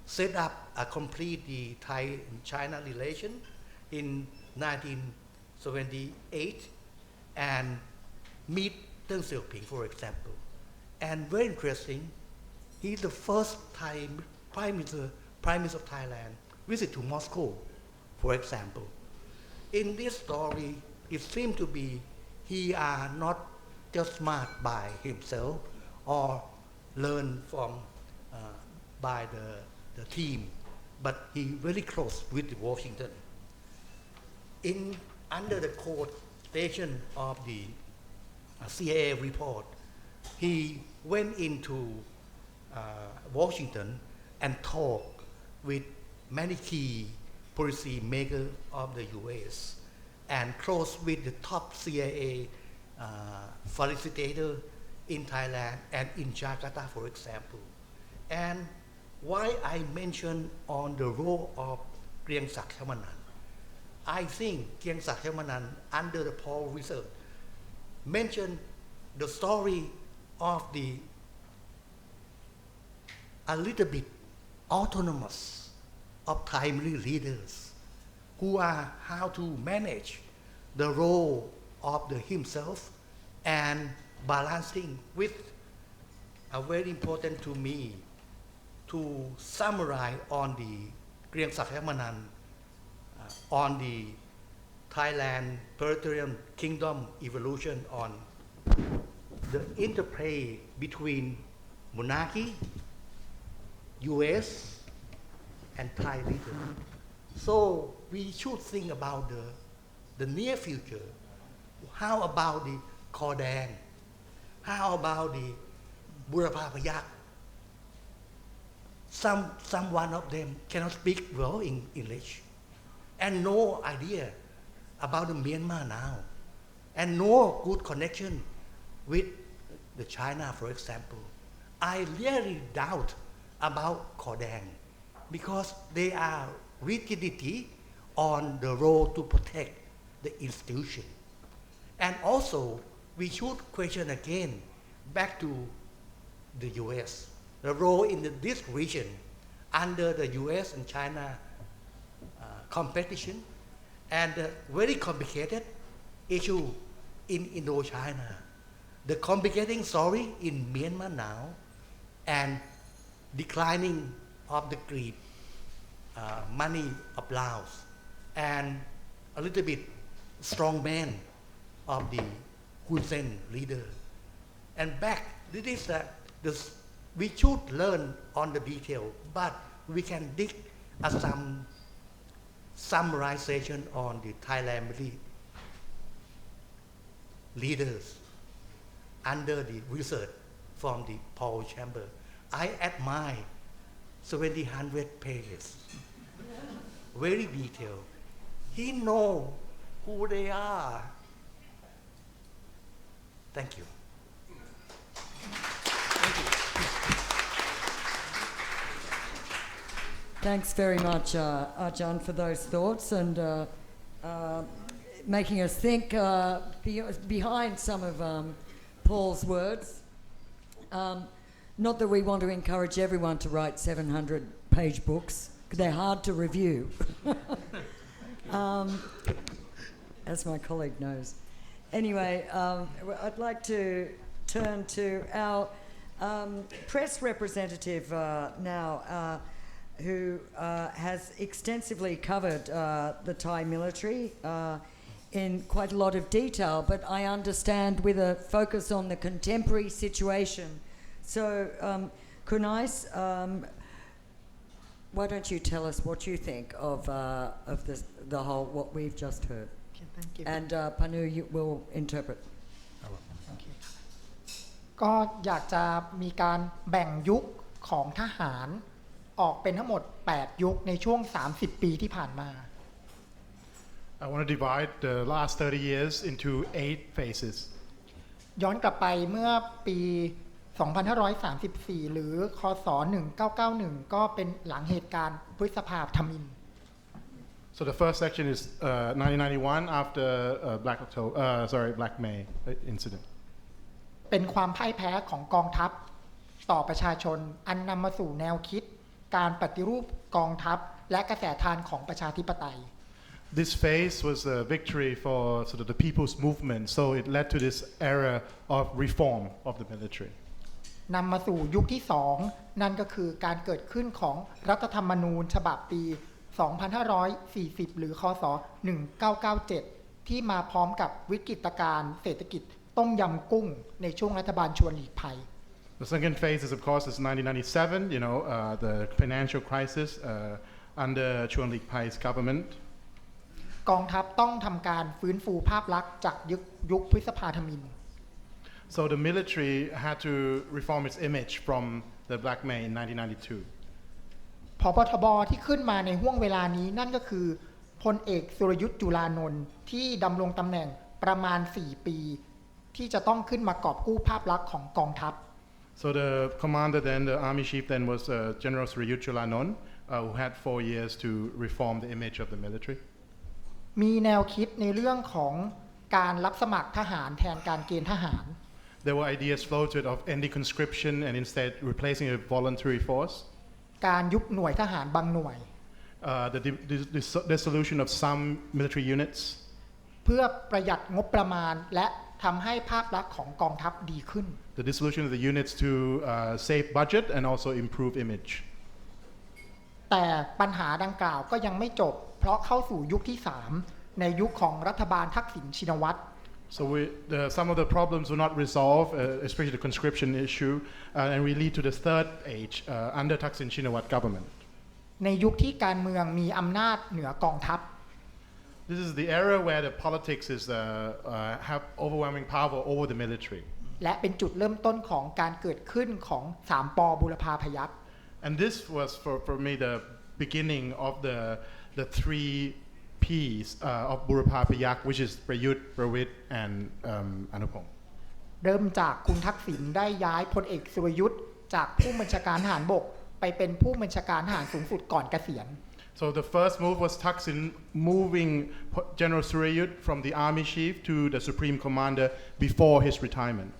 set up a complete the Thai-China relation in 1978, and meet Deng Xiaoping, for example. And very interesting, he's the first Thai Prime Minister of Thailand visit to Moscow, for example. In this story, it seems to be he are not just smart by himself or learn from by the team, but he very close with Washington. Under the quotation of the CIA report, he went into Washington and talked with many key policy makers of the US and close with the top CIA facilitator in Thailand and in Jakarta, for example. And why I mention on the role of Khieu Sak Thamanan, I think Khieu Sak Thamanan under the Paul research mentioned the story of the a little bit autonomous of Thai leaders who are how to manage the role of the himself and balancing with a very important to me to summarize on the Khieu Sak Thamanan on the Thailand Praetorian Kingdom evolution on the interplay between monarchy, US, and Thai leader. So we should think about the near future. How about the Kordang? How about the Burapha Payak? Some one of them cannot speak well in English and no idea about the Myanmar now and no good connection with the China, for example. I really doubt about Kordang because they are rigidity on the role to protect the institution. And also, we should question again back to the US, the role in this region under the US and China competition and the very complicated issue in Indochina, the complicating story in Myanmar now, and declining of the greed, money of Laos, and a little bit strong man of the Hun Sen leader. And back, this is we should learn on the detail, but we can dig some summarization on the Thailand leaders under the research from the Paul Chamber. I admire 700 pages, very detailed. He know who they are. Thank you. Thanks very much, Arjan, for those thoughts and making us think behind some of Paul's words. Not that we want to encourage everyone to write 700-page books, because they're hard to review, as my colleague knows. Anyway, I'd like to turn to our press representative now, who has extensively covered the Thai military in quite a lot of detail, but I understand with a focus on the contemporary situation. So, Kunais, why don't you tell us what you think of the whole, what we've just heard? Okay, thank you. And Panu, you will interpret. Okay. ก็อยากจะมีการแบ่งยุคของทหารออกเป็นทั้งหมด8ยุคในช่วง30ปีที่ผ่านมา I want to divide the last 30 years into 8 phases. ย้อนกลับไปเมื่อปี2534หรือคศ1991ก็เป็นหลังเหตุการณ์พฤษภาธมิฬ So the first section is 1991 after Black May incident. เป็นความพ่ายแพ้ของกองทัพต่อประชาชนอันนำมาสู่แนวคิดการปฏิรูปกองทัพและกระแสทานของประชาธิปไตย This phase was a victory for sort of the people's movement, so it led to this era of reform of the military. นำมาสู่ยุคที่2นั่นก็คือการเกิดขึ้นของรัฐธรรมนูญฉบับปี2540หรือคศ1997ที่มาพร้อมกับวิกฤตการณ์เศรษฐกิจต้มยำกุ้งในช่วงรัฐบาลชวนหลีกภัย The second phase is, of course, is 1997, the financial crisis under Chuan Lik Pai's government. กองทัพต้องทำการฟื้นฟูภาพลักษณ์จากยุคพฤษภาธมิฬ So the military had to reform its image from the Black May in 1992. ผบทบที่ขึ้นมาในห่วงเวลานี้นั่นก็คือพลเอกสุรยุทธ์จุลานนท์ที่ดำรงตำแหน่งประมาณ4ปีที่จะต้องขึ้นมากอบกู้ภาพลักษณ์ของกองทัพ So the commander then, the army chief then was General Surayut Chulanon, who had 4 years to reform the image of the military. มีแนวคิดในเรื่องของการรับสมัครทหารแทนการเกณฑ์ทหาร There were ideas floated of ending conscription and instead replacing it with voluntary force. การยุบหน่วยทหารบางหน่วย The dissolution of some military units. เพื่อประหยัดงบประมาณและทำให้ภาพลักษณ์ของกองทัพดีขึ้น The dissolution of the units to save budget and also improve image. แต่ปัญหาดังกล่าวก็ยังไม่จบเพราะเข้าสู่ยุคที่3ในยุคของรัฐบาลทักษิณชินวัตร So some of the problems were not resolved, especially the conscription issue, and we lead to the third age under Thaksin Shinawat government. ในยุคที่การเมืองมีอำนาจเหนือกองทัพ This is the era where the politics have overwhelming power over the military. และเป็นจุดเริ่มต้นของการเกิดขึ้นของ3 ป.บูรพาพยัคฆ์ And this was for me the beginning of the 3 P's of Burapha Payak, which is Prayut, Prawit, and Anupong. เริ่มจากคุณทักษิณได้ย้ายพลเอกสุรยุทธ์จากผู้บัญชาการทหารบกไปเป็นผู้บัญชาการทหารสูงสุดก่อนเกษียณ So the first move was Thaksin moving General Surayut from the army chief to the supreme commander before his retirement.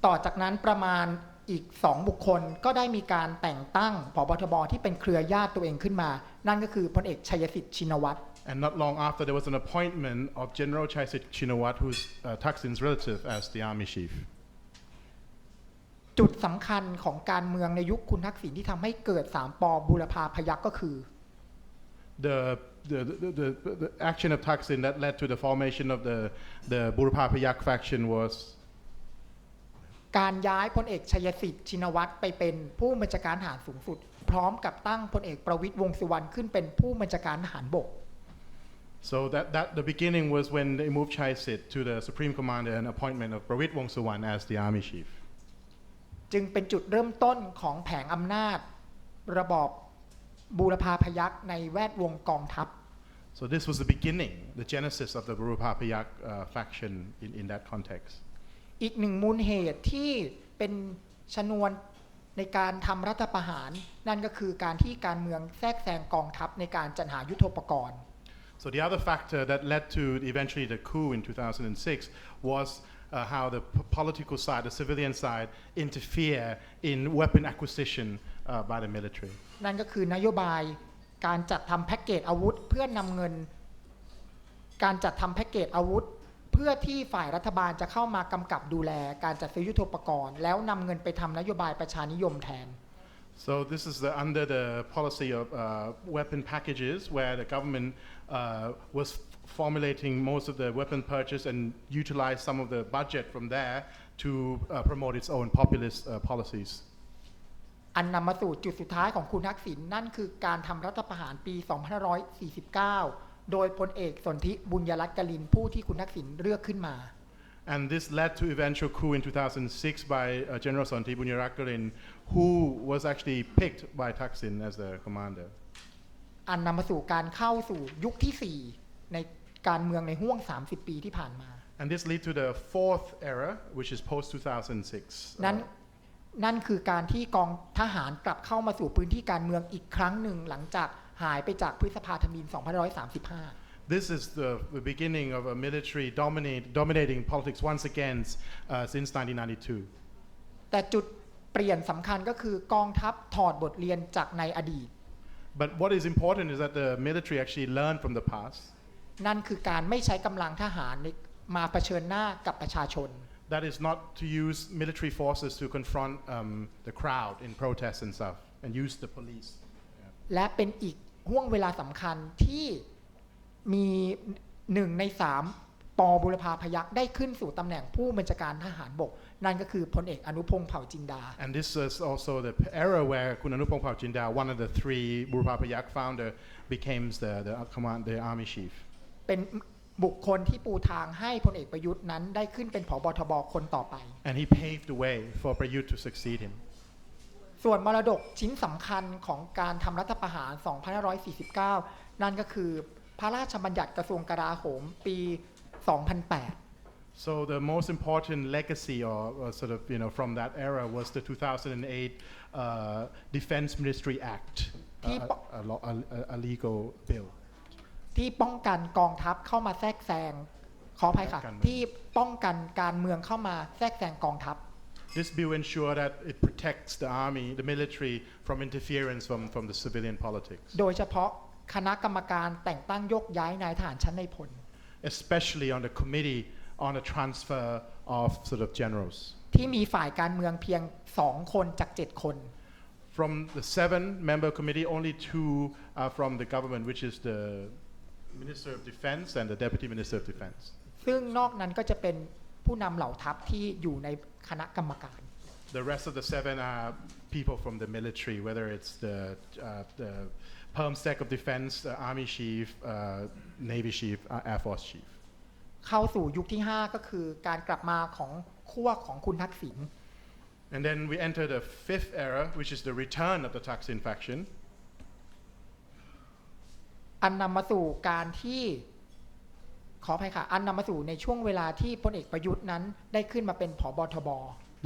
ต่อจากนั้นประมาณอีก2 บุคคลก็ได้มีการแต่งตั้งผบทบที่เป็นเครือญาติตัวเองขึ้นมานั่นก็คือพลเอกชัยสิทธิ์ชินวัตร And not long after there was an appointment of General Chaisit Chinawat, who's Thaksin's relative, as the army chief. จุดสำคัญของการเมืองในยุคคุณทักษิณที่ทำให้เกิด3 ป.บูรพาพยัคฆ์ก็คือ The action of Thaksin that led to the formation of the Burapha Payak faction was การย้ายพลเอกชัยสิทธิ์ชินวัตรไปเป็นผู้บัญชาการทหารสูงสุดพร้อมกับตั้งพลเอกประวิตรวงษ์สุวรรณขึ้นเป็นผู้บัญชาการทหารบก So that the beginning was when they moved Chaisit to the supreme commander and appointment of Prawit Wong Suwan as the army chief. จึงเป็นจุดเริ่มต้นของแผงอำนาจระบอบบูรพาพยัคฆ์ในแวดวงกองทัพ So this was the beginning, the genesis of the Burapha Payak faction in that context. อีกหนึ่งมูลเหตุที่เป็นชนวนในการทำรัฐประหารนั่นก็คือการที่การเมืองแทรกแซงกองทัพในการจัดหายุทโธปกรณ์ So the other factor that led to eventually the coup in 2006 was how the political side, the civilian side, interfere in weapon acquisition by the military. นั่นก็คือนโยบายการจัดทำแพ็กเกจอาวุธเพื่อนำเงิน การจัดทำแพ็กเกจอาวุธเพื่อที่ฝ่ายรัฐบาลจะเข้ามากำกับดูแลการจัดซื้อยุทโธปกรณ์แล้วนำเงินไปทำนโยบายประชานิยมแทน So this is under the policy of weapon packages, where the government was formulating most of the weapon purchase and utilized some of the budget from there to promote its own populist policies. อันนำมาสู่จุดสุดท้ายของคุณทักษิณนั่นคือการทำรัฐประหารปี 2549 โดยพลเอกสนธิบุญยรัตน์กลินผู้ที่คุณทักษิณเลือกขึ้นมา And this led to eventual coup in 2006 by General Sonthi Bunyarakalin, who was actually picked by Thaksin as the commander. อันนำมาสู่การเข้าสู่ยุคที่ 4 ในการเมืองในห่วง 30 ปีที่ผ่านมา And this led to the fourth era, which is post 2006. นั่นคือการที่กองทหารกลับเข้ามาสู่พื้นที่การเมืองอีกครั้งหนึ่งหลังจากหายไปจากพฤษภาธมิฬ 2535 This is the beginning of a military dominating politics once again since 1992. แต่จุดเปลี่ยนสำคัญก็คือกองทัพถอดบทเรียนจากในอดีต But what is important is that the military actually learned from the past. นั่นคือการไม่ใช้กำลังทหารมาเผชิญหน้ากับประชาชน That is not to use military forces to confront the crowd in protests and stuff, and use the police. และเป็นอีกห่วงเวลาสำคัญที่มี1 ใน 3 ป.บุรพาพยัคฆ์ได้ขึ้นสู่ตำแหน่งผู้บัญชาการทหารบกนั่นก็คือพลเอกอนุพงษ์เผ่าจินดา And this is also the era where Kun Anupong Phawjinda, one of the 3 Burpa Payak founder, became the army chief. เป็นบุคคลที่ปูทางให้พลเอกประยุทธ์นั้นได้ขึ้นเป็นผบทบคนต่อไป And he paved the way for Prayut to succeed him. ส่วนมรดกชิ้นสำคัญของการทำรัฐประหาร 2549 นั่นก็คือพระราชบัญญัติกระทรวงกลาโหมปี 2008 So the most important legacy, or sort of from that era, was the 2008 Defense Ministry Act, a legal bill. ที่ป้องกันกองทัพเข้ามาแทรกแซงขออภัยค่ะที่ป้องกันการเมืองเข้ามาแทรกแซงกองทัพ This bill ensures that it protects the army, the military, from interference from the civilian politics. โดยเฉพาะคณะกรรมการแต่งตั้งยกย้ายนายทหารชั้นในพล Especially on the committee on the transfer of sort of generals. ที่มีฝ่ายการเมืองเพียง2 คนจาก 7 คน From the 7-member committee, only 2 are from the government, which is the Minister of Defense and the Deputy Minister of Defense. ซึ่งนอกนั้นก็จะเป็นผู้นำเหล่าทัพที่อยู่ในคณะกรรมการ The rest of the 7 are people from the military, whether it's the Perm Sec of Defense, Army Chief, Navy Chief, Air Force Chief. เข้าสู่ยุคที่ 5 ก็คือการกลับมาของขั้วของคุณทักษิณ And then we enter the 5th era, which is the return of the Thaksin faction. อันนำมาสู่การที่ขออภัยค่ะอันนำมาสู่ในช่วงเวลาที่พลเอกประยุทธ์นั้นได้ขึ้นมาเป็นผบทบ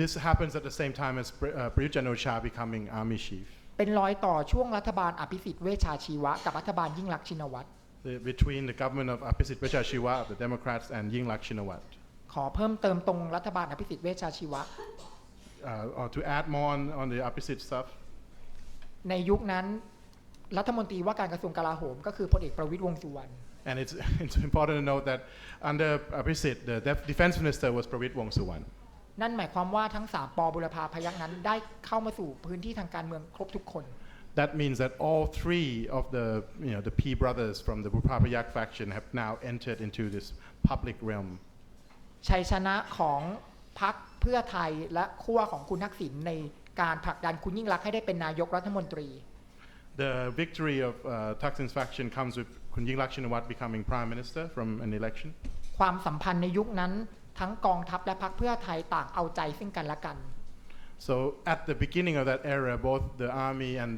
This happens at the same time as Prayut Chan-o-cha becoming army chief. เป็นรอยต่อช่วงรัฐบาลอภิสิทธิ์เวชชาชีวะกับรัฐบาลยิ่งลักษณ์ชินวัตร Between the government of Apisit Vejjajiva of the Democrats and Yingluck Shinawatra. ขอเพิ่มเติมตรงรัฐบาลอภิสิทธิ์เวชชาชีวะ Or to add more on the Apisit stuff. ในยุคนั้นรัฐมนตรีว่าการกระทรวงกลาโหมก็คือพลเอกประวิตรวงษ์สุวรรณ And it's important to note that under Apisit, the defense minister was Pravit Wongsuwan. นั่นหมายความว่าทั้ง 3 ป.บุรพาพยัคฆ์นั้นได้เข้ามาสู่พื้นที่ทางการเมืองครบทุกคน That means that all 3 of the P brothers from the Burpapayak faction have now entered into this public realm. ชัยชนะของพรรคเพื่อไทยและขั้วของคุณทักษิณในการผลักดันคุณยิ่งลักษณ์ให้ได้เป็นนายกรัฐมนตรี The victory of Thaksin's faction comes with Kun Yingluck Shinawatra becoming prime minister from an election. ความสัมพันธ์ในยุคนั้นทั้งกองทัพและพรรคเพื่อไทยต่างเอาใจซึ่งกันและกัน So at the beginning of that era, both the army and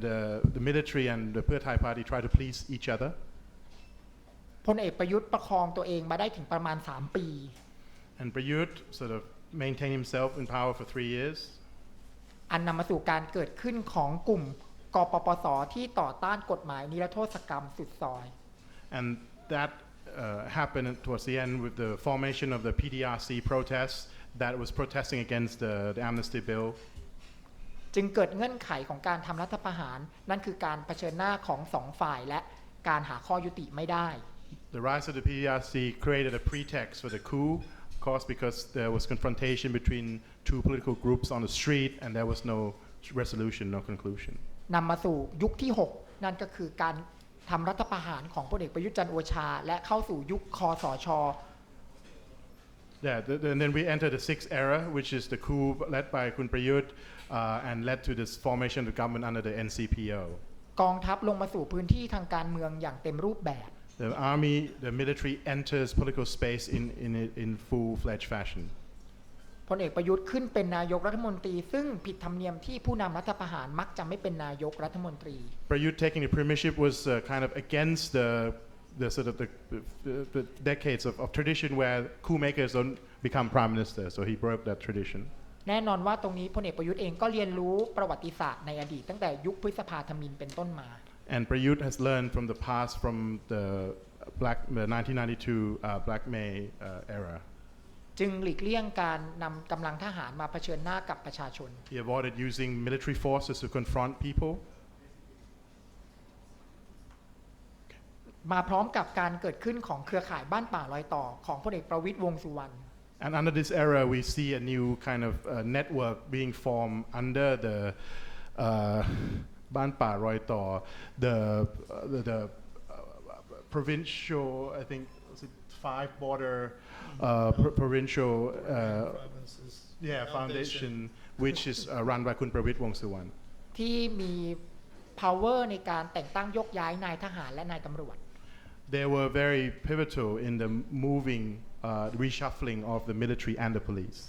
the military and the Pheu Thai party try to please each other. พลเอกประยุทธ์ประคองตัวเองมาได้ถึงประมาณ 3 ปี And Prayut sort of maintained himself in power for 3 years. อันนำมาสู่การเกิดขึ้นของกลุ่มกปปสที่ต่อต้านกฎหมายนิรโทษกรรมสุดซอย And that happened towards the end with the formation of the PDRC protests that was protesting against the amnesty bill. จึงเกิดเงื่อนไขของการทำรัฐประหารนั่นคือการเผชิญหน้าของ2 ฝ่ายและการหาข้อยุติไม่ได้ The rise of the PRC created a pretext for the coup, of course, because there was confrontation between two political groups on the street, and there was no resolution, no conclusion. นำมาสู่ยุคที่ 6 นั่นก็คือการทำรัฐประหารของพลเอกประยุทธ์จันทร์โอชาและเข้าสู่ยุคคสช. Yeah, and then we enter the sixth era, which is the coup led by Kun Prayut and led to this formation of the government under the NCPO. กองทัพลงมาสู่พื้นที่ทางการเมืองอย่างเต็มรูปแบบ The army, the military enters political space in full-fledged fashion. พลเอกประยุทธ์ขึ้นเป็นนายกรัฐมนตรีซึ่งผิดธรรมเนียมที่ผู้นำรัฐประหารมักจะไม่เป็นนายกรัฐมนตรี Prayut taking the premiership was kind of against the sort of the decades of tradition where coup makers don't become prime minister, so he broke that tradition. แน่นอนว่าตรงนี้พลเอกประยุทธ์เองก็เรียนรู้ประวัติศาสตร์ในอดีตตั้งแต่ยุคพฤษภาธมิฬเป็นต้นมา And Prayut has learned from the past, from the 1992 Black May era. จึงหลีกเลี่ยงการนำกำลังทหารมาเผชิญหน้ากับประชาชน He avoided using military forces to confront people. มาพร้อมกับการเกิดขึ้นของเครือข่ายบ้านป่ารอยต่อของพลเอกประวิตรวงษ์สุวรรณ And under this era, we see a new kind of network being formed under the Ban Pa Roi Tor, the provincial, I think, was it 5 border provincial foundation, which is run by Kun Pravit Wongsuwan. ที่มี power ในการแต่งตั้งยกย้ายนายทหารและนายตำรวจ They were very pivotal in the moving, reshuffling of the military and the police.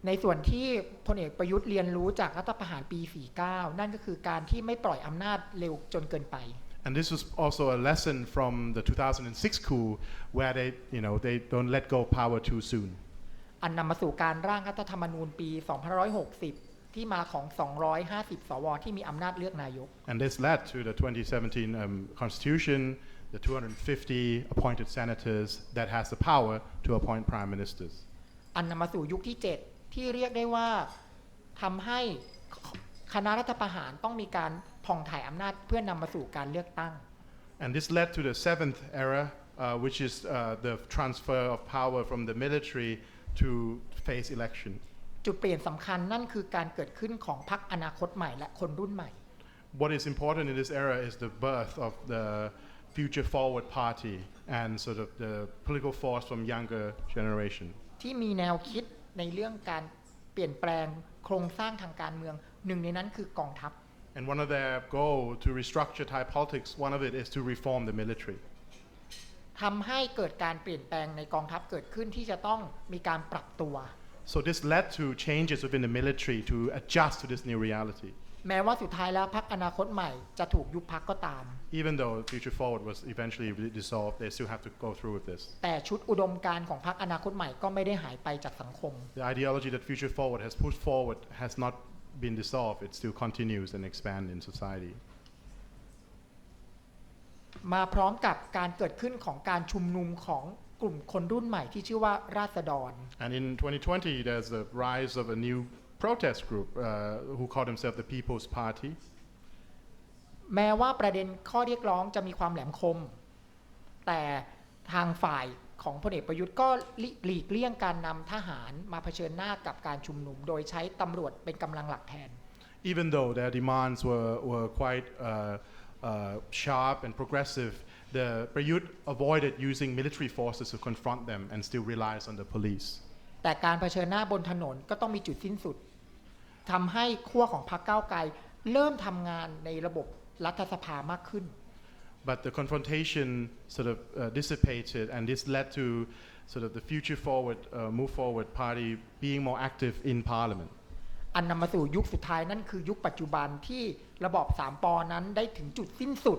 ในส่วนที่พลเอกประยุทธ์เรียนรู้จากรัฐประหารปี 49 นั่นก็คือการที่ไม่ปล่อยอำนาจเร็วจนเกินไป And this was also a lesson from the 2006 coup, where they don't let go of power too soon. อันนำมาสู่การร่างรัฐธรรมนูญปี 2560 ที่มาของ 250 สวที่มีอำนาจเลือกนายก And this led to the 2017 constitution, the 250 appointed senators that has the power to appoint prime ministers. อันนำมาสู่ยุคที่ 7 ที่เรียกได้ว่าทำให้คณะรัฐประหารต้องมีการผ่องถ่ายอำนาจเพื่อนำมาสู่การเลือกตั้ง And this led to the 7th era, which is the transfer of power from the military to face election. จุดเปลี่ยนสำคัญนั่นคือการเกิดขึ้นของพรรคอนาคตใหม่และคนรุ่นใหม่ What is important in this era is the birth of the Future Forward Party and sort of the political force from younger generation. ที่มีแนวคิดในเรื่องการเปลี่ยนแปลงโครงสร้างทางการเมืองหนึ่งในนั้นคือกองทัพ And one of their goal to restructure Thai politics, one of it is to reform the military. ทำให้เกิดการเปลี่ยนแปลงในกองทัพเกิดขึ้นที่จะต้องมีการปรับตัว So this led to changes within the military to adjust to this new reality. แม้ว่าสุดท้ายแล้วพรรคอนาคตใหม่จะถูกยุบพรรคก็ตาม Even though Future Forward was eventually dissolved, they still have to go through with this. แต่ชุดอุดมการณ์ของพรรคอนาคตใหม่ก็ไม่ได้หายไปจากสังคม The ideology that Future Forward has pushed forward has not been dissolved. It still continues and expands in society. มาพร้อมกับการเกิดขึ้นของการชุมนุมของกลุ่มคนรุ่นใหม่ที่ชื่อว่าราษฎร And in 2020, there's the rise of a new protest group who call themselves the People's Party. แม้ว่าประเด็นข้อเรียกร้องจะมีความแหลมคมแต่ทางฝ่ายของพลเอกประยุทธ์ก็หลีกเลี่ยงการนำทหารมาเผชิญหน้ากับการชุมนุมโดยใช้ตำรวจเป็นกำลังหลักแทน Even though their demands were quite sharp and progressive, the Prayut avoided using military forces to confront them and still relies on the police. แต่การเผชิญหน้าบนถนนก็ต้องมีจุดสิ้นสุดทำให้ขั้วของพรรคก้าวไกลเริ่มทำงานในระบบรัฐสภามากขึ้น But the confrontation sort of dissipated, and this led to sort of the Future Forward, Move Forward Party being more active in Parliament. อันนำมาสู่ยุคสุดท้ายนั่นคือยุคปัจจุบันที่ระบอบ3 ป.นั้นได้ถึงจุดสิ้นสุด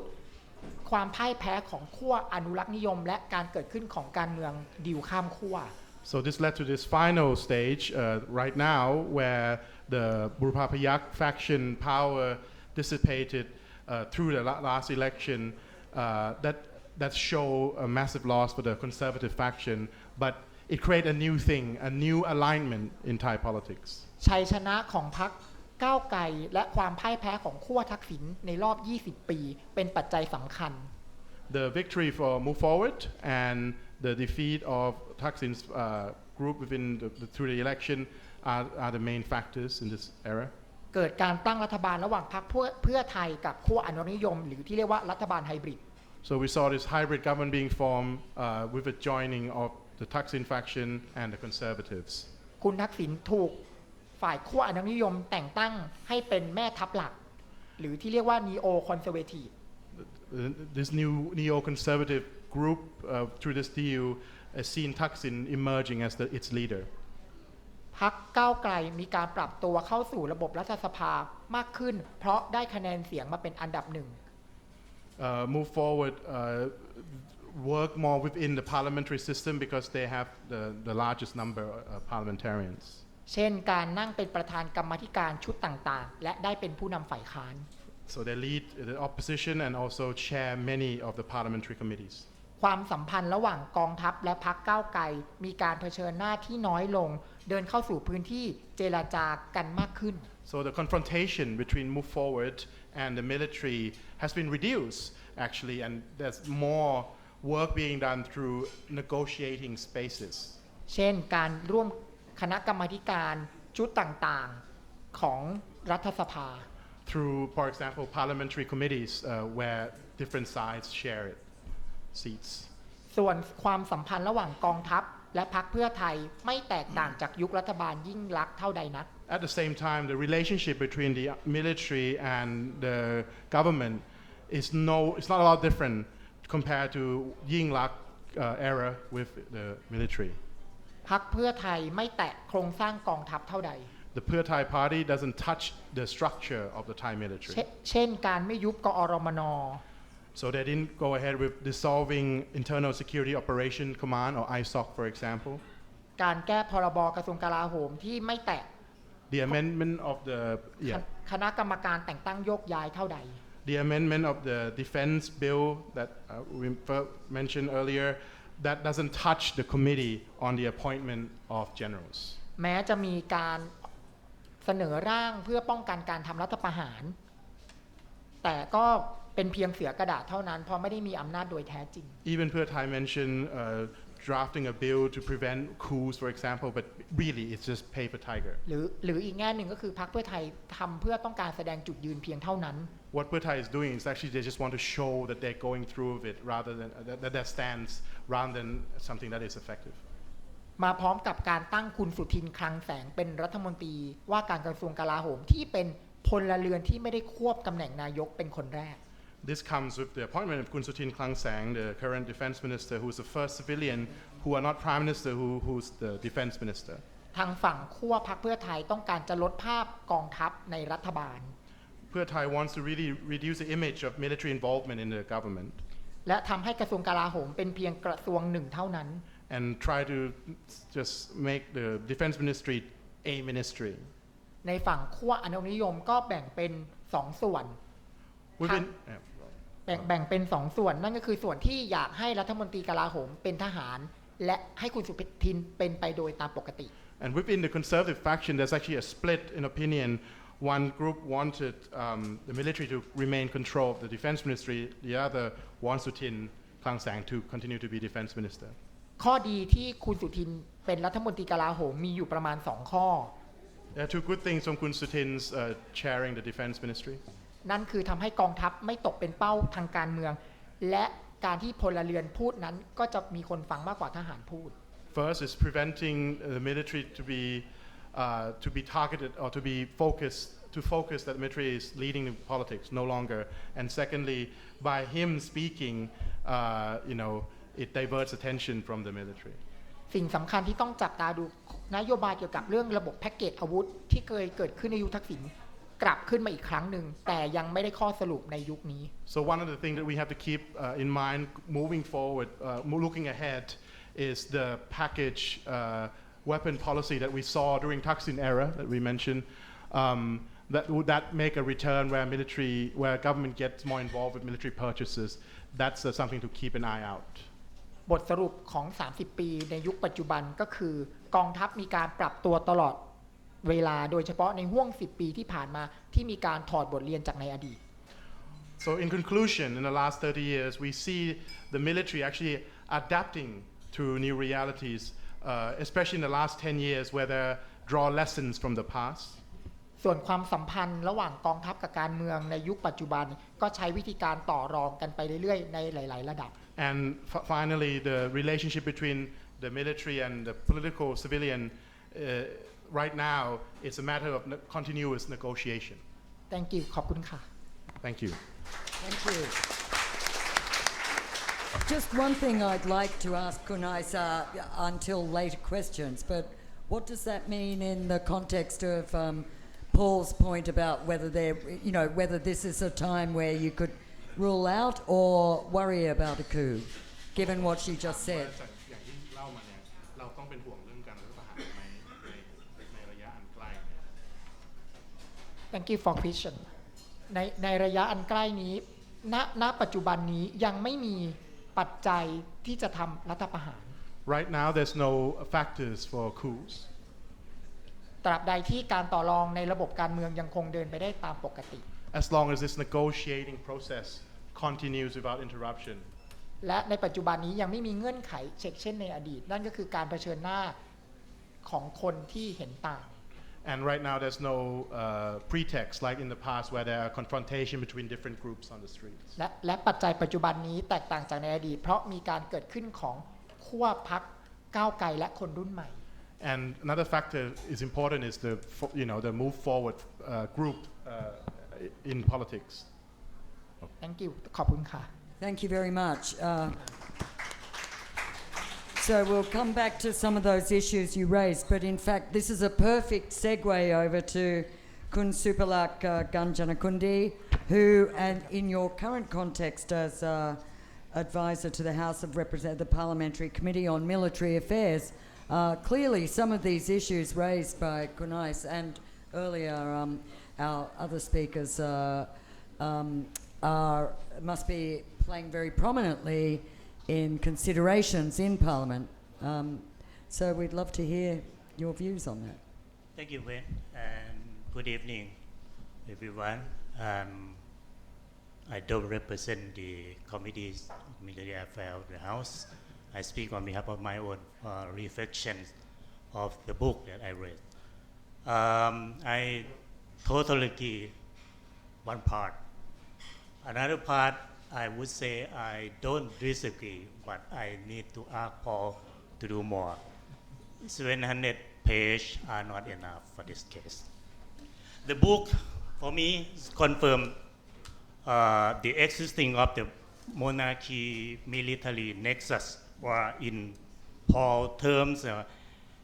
ความพ่ายแพ้ของขั้วอนุรักษ์นิยมและการเกิดขึ้นของการเมืองดิวข้ามขั้ว So this led to this final stage right now where the Burupa Payak faction power dissipated through the last election that show a massive loss for the conservative faction, but it created a new thing, a new alignment in Thai politics. ชัยชนะของพรรคก้าวไกลและความพ่ายแพ้ของขั้วทักษิณในรอบ 20 ปีเป็นปัจจัยสำคัญ the victory for Move Forward and the defeat of Thaksin's group within through the election are the main factors in this era. เกิดการตั้งรัฐบาลระหว่างพรรคเพื่อไทยกับขั้วอนุรักษนิยมหรือที่เรียกว่ารัฐบาลไฮบริด So we saw this hybrid government being formed with the joining of the Thaksin faction and the Conservatives. คุณทักษิณถูกฝ่ายขั้วอนุรักษนิยมแต่งตั้งให้เป็นแม่ทัพหลักหรือที่เรียกว่า neo conservative This new neo-conservative group through this deal has seen Thaksin emerging as its leader. พรรคก้าวไกลมีการปรับตัวเข้าสู่ระบบรัฐสภามากขึ้นเพราะได้คะแนนเสียงมาเป็นอันดับหนึ่ง Move Forward work more within the parliamentary system because they have the largest number of parliamentarians. เช่นการนั่งเป็นประธานกรรมาธิการชุดต่างๆและได้เป็นผู้นำฝ่ายค้าน So they lead the opposition and also chair many of the parliamentary committees. ความสัมพันธ์ระหว่างกองทัพและพรรคก้าวไกลมีการเผชิญหน้าที่น้อยลงเดินเข้าสู่พื้นที่เจรจากันมากขึ้น So the confrontation between Move Forward and the military has been reduced actually, and there's more work being done through negotiating spaces. เช่นการร่วมคณะกรรมาธิการชุดต่างๆของรัฐสภา Through, for example, parliamentary committees where different sides share seats. ส่วนความสัมพันธ์ระหว่างกองทัพและพรรคเพื่อไทยไม่แตกต่างจากยุครัฐบาลยิ่งลักษณ์เท่าใดนัก At the same time, the relationship between the military and the government it's not a lot different compared to Yingluck era with the military. พรรคเพื่อไทยไม่แตะโครงสร้างกองทัพเท่าใด The Pheu Thai party doesn't touch the structure of the Thai military. เช่นการไม่ยุบกอรมน. So they didn't go ahead with dissolving Internal Security Operation Command or ISOC, for example. การแก้พรบกระทรวงกลาโหมที่ไม่แตะ The amendment of the คณะกรรมการแต่งตั้งโยกย้ายเท่าใด The amendment of the defense bill that we mentioned earlier, that doesn't touch the committee on the appointment of generals. แม้จะมีการเสนอร่างเพื่อป้องกันการทำรัฐประหารแต่ก็เป็นเพียงเสือกระดาษเท่านั้นเพราะไม่ได้มีอำนาจโดยแท้จริง Even Pheu Thai mentioned drafting a bill to prevent coups, for example, but really it's just paper tiger. หรืออีกแง่หนึ่งก็คือพรรคเพื่อไทยทำเพื่อต้องการแสดงจุดยืนเพียงเท่านั้น What Pheu Thai is doing is actually they just want to show that they're going through with it rather than that their stance rather than something that is effective. มาพร้อมกับการตั้งคุณสุทินคลังแสงเป็นรัฐมนตรีว่าการกระทรวงกลาโหมที่เป็นพลเรือนที่ไม่ได้ควบตำแหน่งนายกเป็นคนแรก This comes with the appointment of Kun Sutin Klangsang, the current defense minister, who is the first civilian who are not prime minister, who's the defense minister. ทางฝั่งขั้วพรรคเพื่อไทยต้องการจะลดภาพกองทัพในรัฐบาล Pheu Thai wants to really reduce the image of military involvement in the government. และทำให้กระทรวงกลาโหมเป็นเพียงกระทรวงหนึ่งเท่านั้น And try to just make the defense ministry a ministry. ในฝั่งขั้วอนุรักษนิยมก็แบ่งเป็น2ส่วนแบ่งเป็น2ส่วนนั่นก็คือส่วนที่อยากให้รัฐมนตรีกลาโหมเป็นทหารและให้คุณสุทินเป็นไปโดยตามปกติ And within the conservative faction there's actually a split in opinion. One group wanted the military to remain control of the defense ministry. The other wants Sutin Klangsang to continue to be defense minister. ข้อดีที่คุณสุทินเป็นรัฐมนตรีกลาโหมมีอยู่ประมาณ2ข้อ There are two good things from Kun Sutin's chairing the defense ministry. นั่นคือทำให้กองทัพไม่ตกเป็นเป้าทางการเมืองและการที่พลเรือนพูดนั้นก็จะมีคนฟังมากกว่าทหารพูด First is preventing the military to be targeted or to focus that the military is leading the politics no longer. And secondly, by him speaking, it diverts attention from the military. สิ่งสำคัญที่ต้องจับตาดูนโยบายเกี่ยวกับเรื่องระบบแพ็กเกจอาวุธที่เคยเกิดขึ้นในยุคทักษิณกลับขึ้นมาอีกครั้งหนึ่งแต่ยังไม่ได้ข้อสรุปในยุคนี้ So one of the things that we have to keep in mind moving forward, looking ahead, is the package weapon policy that we saw during Thaksin era that we mentioned. That make a return where government gets more involved with military purchases. That's something to keep an eye out. บทสรุปของ30ปีในยุคปัจจุบันก็คือกองทัพมีการปรับตัวตลอดเวลาโดยเฉพาะในห่วง10ปีที่ผ่านมาที่มีการถอดบทเรียนจากในอดีต So in conclusion, in the last 30 years, we see the military actually adapting to new realities, especially in the last 10 years where they draw lessons from the past. ส่วนความสัมพันธ์ระหว่างกองทัพกับการเมืองในยุคปัจจุบันก็ใช้วิธีการต่อรองกันไปเรื่อยๆในหลายๆระดับ And finally, the relationship between the military and the political civilian right now is a matter of continuous negotiation. Thank you ขอบคุณค่ะ Thank you. Thank you. Just one thing I'd like to ask Kunais until later questions, but what does that mean in the context of Paul's point about whether this is a time where you could rule out or worry about a coup, given what she just said? Thank you for question ในระยะอันใกล้นี้ณปัจจุบันนี้ยังไม่มีปัจจัยที่จะทำรัฐประหาร Right now, there's no factors for coups. ตราบใดที่การต่อรองในระบบการเมืองยังคงเดินไปได้ตามปกติ As long as this negotiating process continues without interruption. และในปัจจุบันนี้ยังไม่มีเงื่อนไขเช่นในอดีตนั่นก็คือการเผชิญหน้าของคนที่เห็นต่าง And right now, there's no pretext like in the past where there are confrontation between different groups on the streets. และปัจจัยปัจจุบันนี้แตกต่างจากในอดีตเพราะมีการเกิดขึ้นของขั้วพรรคก้าวไกลและคนรุ่นใหม่ And another factor is important is the move forward group in politics. Thank you ขอบคุณค่ะ Thank you very much. So we'll come back to some of those issues you raised, but in fact this is a perfect segue over to Kun Supalak Ganjanakhundee, who, and in your current context as advisor to the House of Representatives, the Parliamentary Committee on Military Affairs, clearly some of these issues raised by Kunais and earlier our other speakers must be playing very prominently in considerations in Parliament. So we'd love to hear your views on that. Thank you, Wayne, and good evening, everyone. I don't represent the Committee on Military Affairs of the House. I speak on behalf of my own reflections of the book that I read. I totally agree one part. Another part, I would say I don't disagree, but I need to ask Paul to do more. 700 pages are not enough for this case. The book, for me, confirms the existing of the monarchy military nexus, or in Paul terms,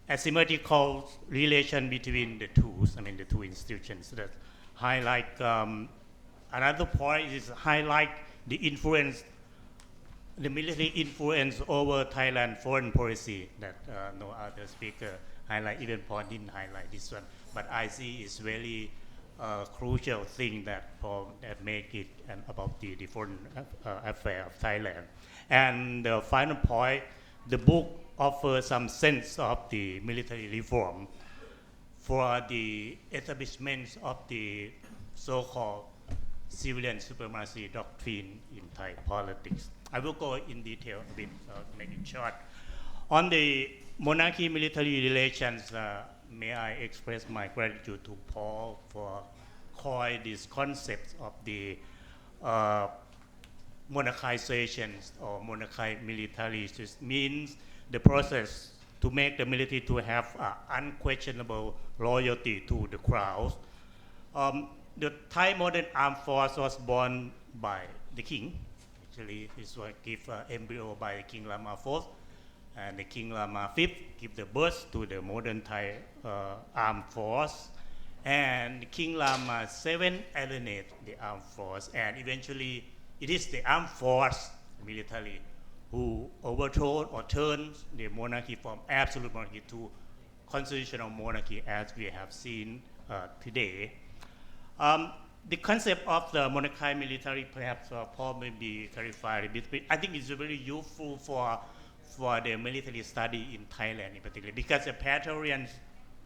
asymmetrical relation between the two institutions. That highlight another point is highlight the influence, the military influence over Thailand foreign policy that no other speaker highlight, even Paul didn't highlight this one. But I see it's very crucial thing that Paul that make it about the foreign affair of Thailand. And the final point, the book offers some sense of the military reform for the establishment of the so-called civilian supremacy doctrine in Thai politics. I will go in detail a bit, make it short. On the monarchy military relations, may I express my gratitude to Paul for coining this concept of the monarchization or monarchy military. This means the process to make the military to have unquestionable loyalty to the crown. The Thai modern armed force was born by the king. Actually, this was given embryo by King Rama IV, and the King Rama V give the birth to the modern Thai armed force, and King Rama VII alienate the armed force, and eventually it is the armed force military who overthrow or turns the monarchy from absolute monarchy to constitutional monarchy, as we have seen today. The concept of the monarchy military, perhaps Paul may be clarified a bit. I think it's very useful for the military study in Thailand in particular, because the Praetorian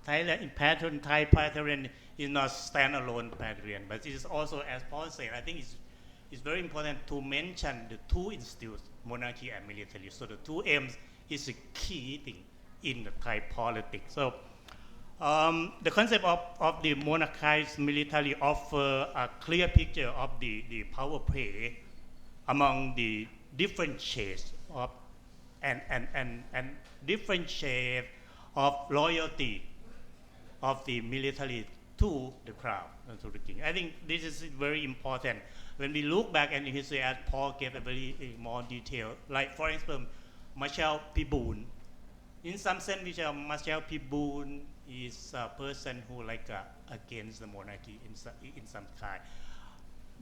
Thai Praetorian is not standalone Praetorian, but it is also, as Paul said, I think it's it's very important to mention the two institutes, monarchy and military. So the two aims is a key thing in the Thai politics. So the concept of the monarchized military offer a clear picture of the power play among the different shades of and different shades of loyalty of the military to the crown and to the king. I think this is very important. When we look back in history, as Paul gave a very more detail, like for example, Marshal Pibun. In some sense, Marshal Pibun is a person who against the monarchy in some kind,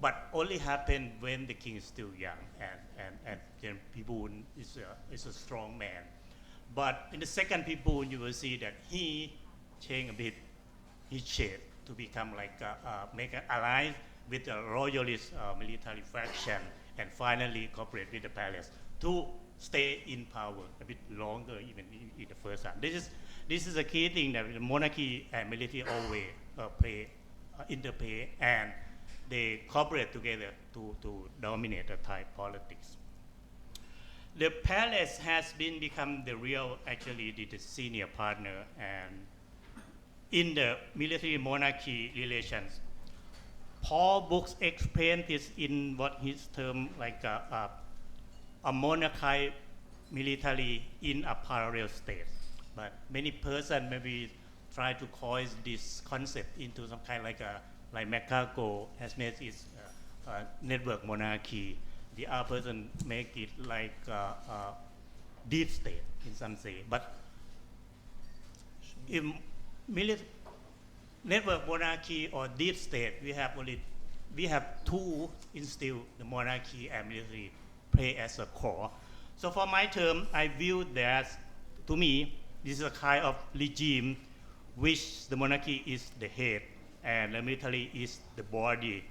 but only happened when the king is still young, and then Pibun is a strong man. But in the second Pibun, you will see that he changed a bit his shape to become make an alliance with the royalist military faction, and finally cooperate with the palace to stay in power a bit longer, even in the first time. This is a key thing that the monarchy and military always interplay, and they cooperate together to dominate the Thai politics. The palace has become the real, actually, the senior partner, and in the military monarchy relations, Paul books explain this in what his term a monarchy military in a parallel state. But many persons maybe try to coin this concept into some kind like Mexico has made its network monarchy. The other person make it like a deep state in some say. But in network monarchy or deep state, we have two instilled, the monarchy and military play as a core. So for my term, I view that, to me, this is a kind of regime which the monarchy is the head and the military is the body,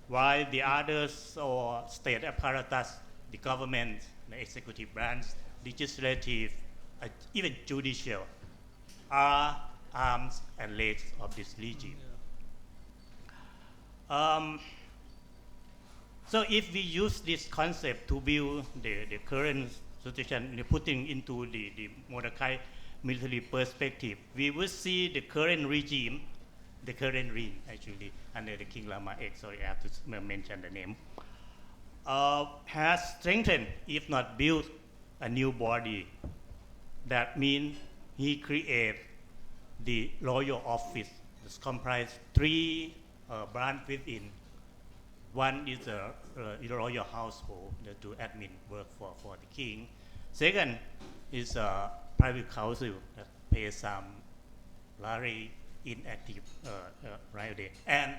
while the others or state apparatus, the government, the executive branch, legislative, even judicial, are arms and legs of this regime. So if we use this concept to view the current situation, putting into the monarchy military perspective, we will see the current regime, actually, under the King Lama X, sorry, I have to mention the name, has strengthened, if not built, a new body. That means he created the royal office. It's comprised three branches within. One is the royal household that do admin work for the king. Second is a private council that pays some very inactive right there. And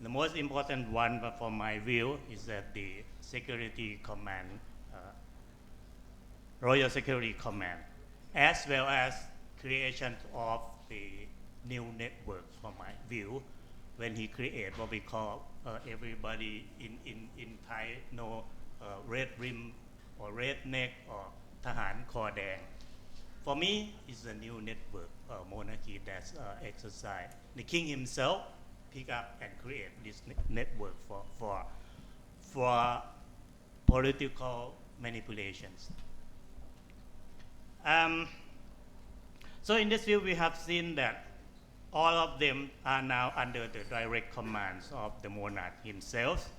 the most important one, from my view, is that the security command, royal security command, as well as creation of the new network, from my view, when he created what we call everybody in Thai know red rim or red neck or Tahan Kordeng. For me, it's a new network monarchy that's exercised. The king himself pick up and create this network for political manipulations. So in this view, we have seen that all of them are now under the direct commands of the monarch himself,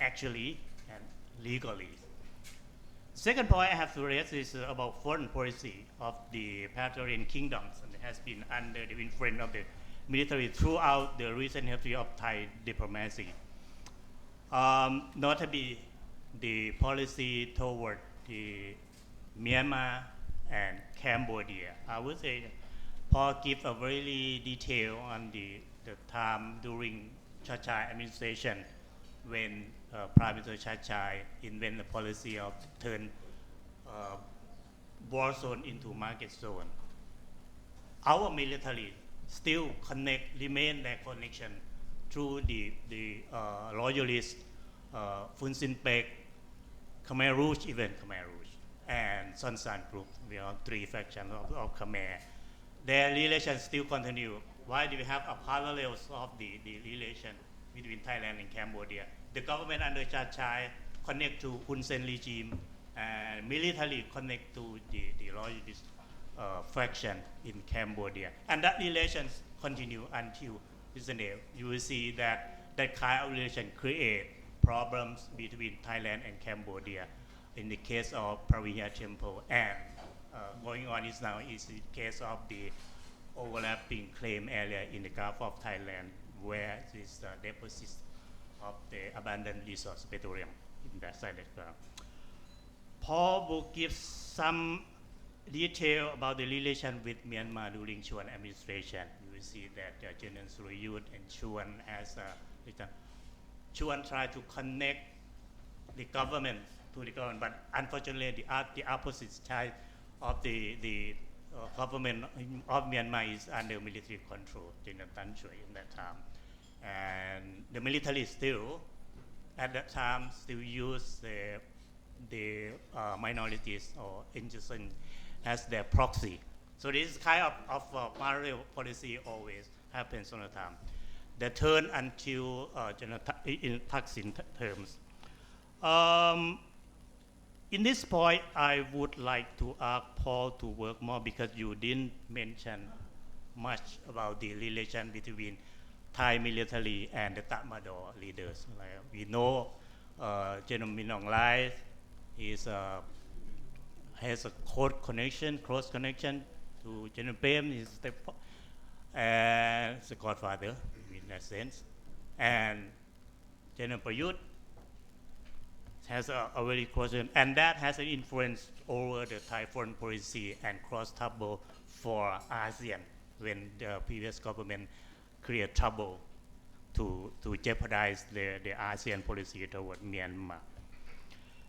actually and legally. Second point I have to raise is about foreign policy of the Praetorian kingdoms, and it has been under the influence of the military throughout the recent history of Thai diplomacy. Notably, the policy toward the Myanmar and Cambodia. I would say Paul gives a very detail on the time during Prachaya administration when Prime Minister Prachaya invented the policy of turn war zone into market zone. Our military still remain their connection through the loyalist Phun Sin Pek, Khmer Rouge, and Son San group. We are three factions of Khmer. Their relations still continue. Why do we have a parallels of the relation between Thailand and Cambodia? the government under Prachaya connect to Hun Sen regime and military connect to the loyalist faction in Cambodia. And that relations continue until present day. You will see that that kind of relation create problems between Thailand and Cambodia. In the case of Prachaya Temple, and going on is now is the case of the overlapping claim area in the Gulf of Thailand, where is the deposits of the abandoned resource petroleum in that side. Paul will give some detail about the relation with Myanmar during Chuan administration. You will see that General Surayut and Chuan as Chuan tried to connect the government to the government, but unfortunately the opposite side of the government of Myanmar is under military control, General Tan Choi in that time. And the military still, at that time, still use the minorities or insurgents as their proxy. So this kind of parallel policy always happens on the time. The turn until in Thaksin terms. In this point, I would like to ask Paul to work more because you didn't mention much about the relation between Thai military and the Tatmadaw leaders. We know General Min Aung Hlai has a close connection to General Prem, his the godfather in that sense. And General Prayut has a very close, and that has an influence over the Thai foreign policy and cross trouble for ASEAN when the previous government create trouble to jeopardize the ASEAN policy toward Myanmar.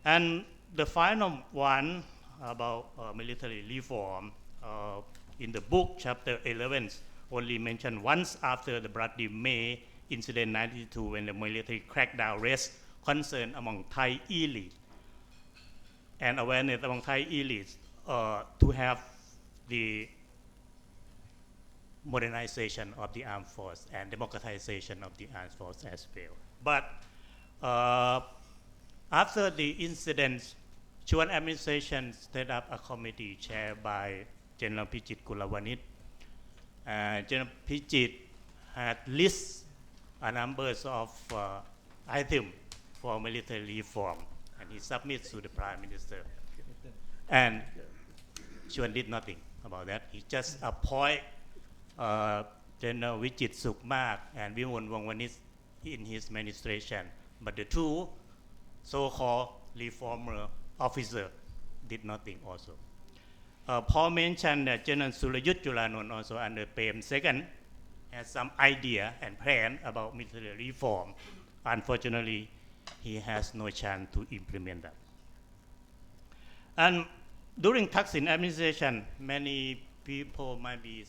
And the final one about military reform, in the book, chapter 11, only mentioned once after the Bloody May incident 92 when the military crackdown raised concern among Thai elites and awareness among Thai elites to have the modernization of the armed force and democratization of the armed force as well. But after the incident, Chuan administration set up a committee chaired by General Pichit Kulawanit. General Pichit had list a number of items for military reform, and he submits to the Prime Minister. And Chuan did nothing about that. He just appointed General Vichit Sukmak and Vimon Wangwanit in his administration. But the two so-called reformer officers did nothing also. Paul mentioned that General Surayut Chulanon also under Prem II has some idea and plan about military reform. Unfortunately, he has no chance to implement that. And during Thaksin administration, many people might be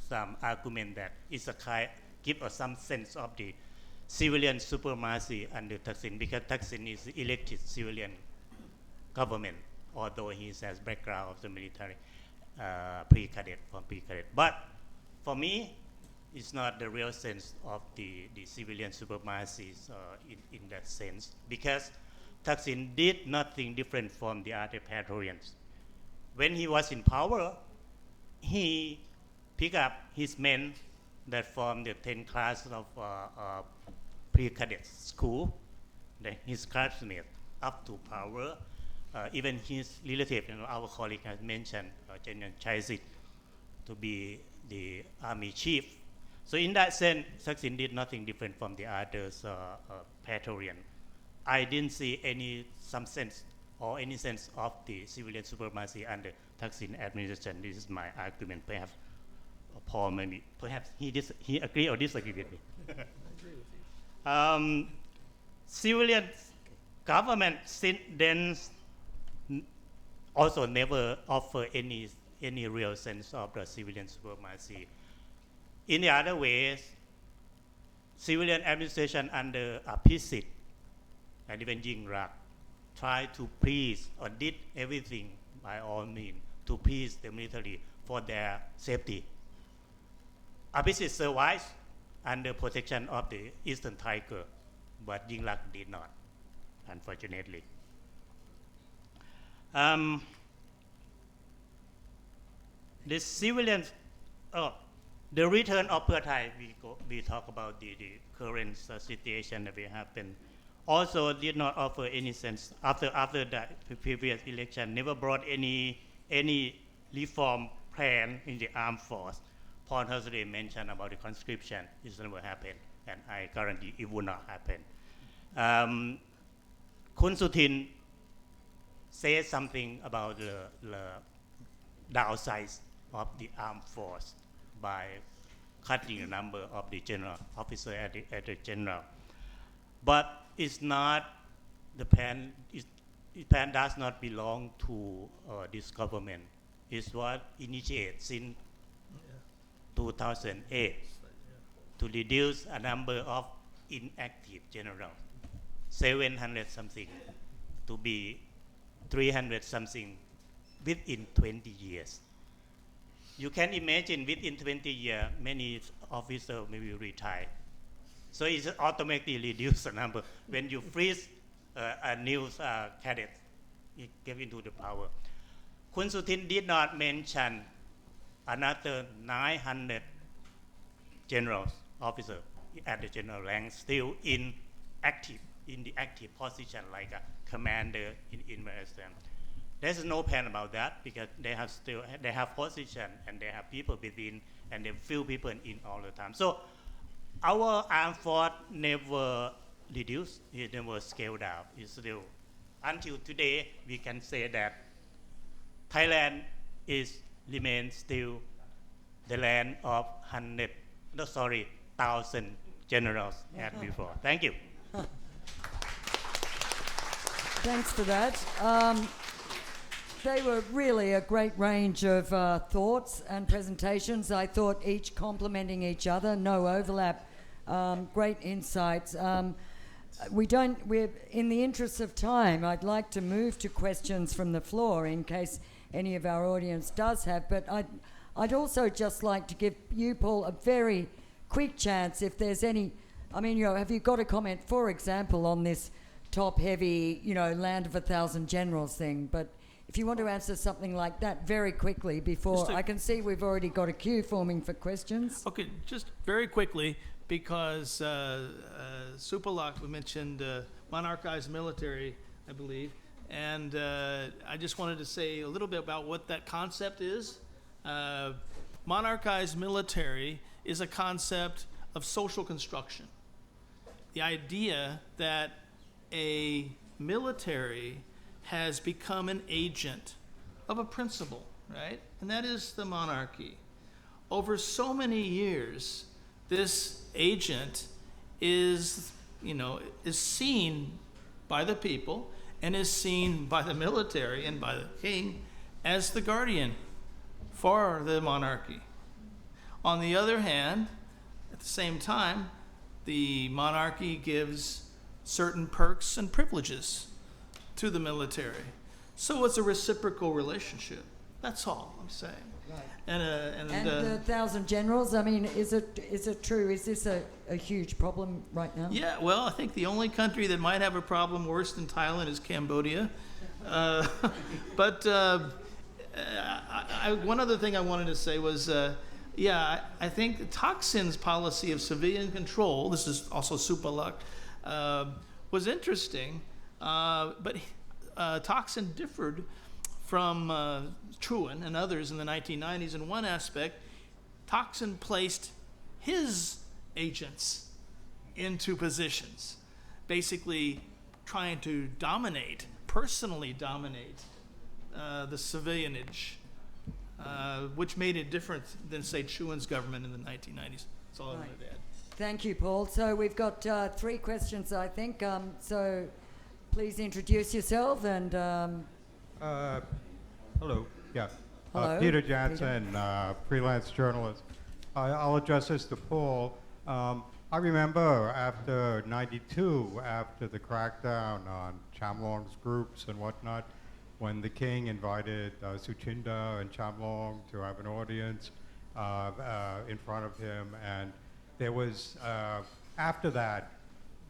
some argument that it's a kind, give us some sense of the civilian supremacy under Thaksin, because Thaksin is elected civilian government, although he has background of the military pre-cadet, from pre-cadet. But for me, it's not the real sense of the civilian supremacy in that sense, because Thaksin did nothing different from the other Praetorians. When he was in power, he picked up his men that formed the 10th class of pre-cadet school, his classmates up to power. Even his relative, our colleague has mentioned General Chaisit to be the army chief. So in that sense, Thaksin did nothing different from the others Praetorian. I didn't see some sense or any sense of the civilian supremacy under Thaksin administration. This is my argument. Perhaps Paul maybe, perhaps he agree or disagree with me. I agree with you. Civilian government since then also never offer any real sense of the civilian supremacy. In the other ways, civilian administration under Pisit and even Yingrak tried to please or did everything by all means to please the military for their safety. Pisit survived under protection of the Eastern Tiger, but Yingluck did not, unfortunately. The civilians, the return of Prachaya, we talk about the current situation that will happen. Also did not offer any sense after the previous election, never brought any reform plan in the armed force. Paul has already mentioned about the conscription. It never happened, and I guarantee it will not happen. Kun Sutin said something about the downsides of the armed force by cutting the number of the general officer at the general. But it's not, the plan does not belong to this government. It's what initiated since 2008 to reduce a number of inactive generals, 700 something, to be 300 something within 20 years. You can imagine within 20 years, many officers may be retired. So it's automatically reduce the number. When you freeze a new cadet, it gave into the power. Kun Sutin did not mention another 900 generals, officers at the general rank still in the active position like a commander in Western. There's no plan about that because they have position and they have people within and they few people in all the time. So our armed force never reduced, it never scaled down. It's still, until today, we can say that Thailand remains still the land of 1,000 generals as before. Thank you. Thanks for that. They were really a great range of thoughts and presentations. I thought each complementing each other, no overlap. Great insights. We're in the interest of time, I'd like to move to questions from the floor in case any of our audience does have, but I'd also just like to give you, Paul, a very quick chance if there's any. I mean, have you got a comment, for example, on this top-heavy, land of 1,000 generals thing? But if you want to answer something like that very quickly before, I can see we've already got a queue forming for questions. Okay, just very quickly, because Supalak mentioned monarchized military, I believe, and I just wanted to say a little bit about what that concept is. Monarchized military is a concept of social construction. The idea that a military has become an agent of a principle, right? And that is the monarchy. Over so many years, this agent is seen by the people and is seen by the military and by the king as the guardian for the monarchy. On the other hand, at the same time, the monarchy gives certain perks and privileges to the military. So it's a reciprocal relationship. That's all I'm saying. Right. And 1,000 generals, I mean, is it true? Is this a huge problem right now? Yeah, well, I think the only country that might have a problem worse than Thailand is Cambodia. But one other thing I wanted to say was, I think the Thaksin's policy of civilian control, this is also Supalak, was interesting, but Thaksin differed from Truan and others in the 1990s. In one aspect, Thaksin placed his agents into positions, basically trying to personally dominate the civilianage, which made it different than, say, Truan's government in the 1990s. That's all I wanted to add. Thank you, Paul. So we've got 3 questions, I think. So please introduce yourself and... Hello. Yeah. Hello. Peter Jansen, freelance journalist. I'll address this to Paul. I remember after '92, after the crackdown on Chamlong's groups and whatnot, when the king invited Suchinda and Chamlong to have an audience in front of him, and there was, after that,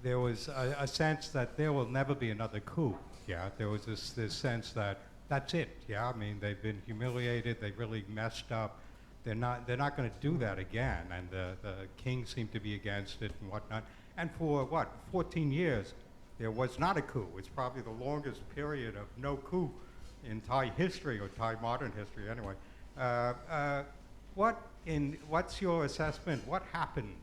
there was a sense that there will never be another coup. Yeah, there was this sense that that's it. Yeah, I mean they've been humiliated. They really messed up. They're not going to do that again. And the king seemed to be against it and whatnot. And for 14 years, there was not a coup. It's probably the longest period of no coup in Thai history, or Thai modern history anyway. What's your assessment? What happened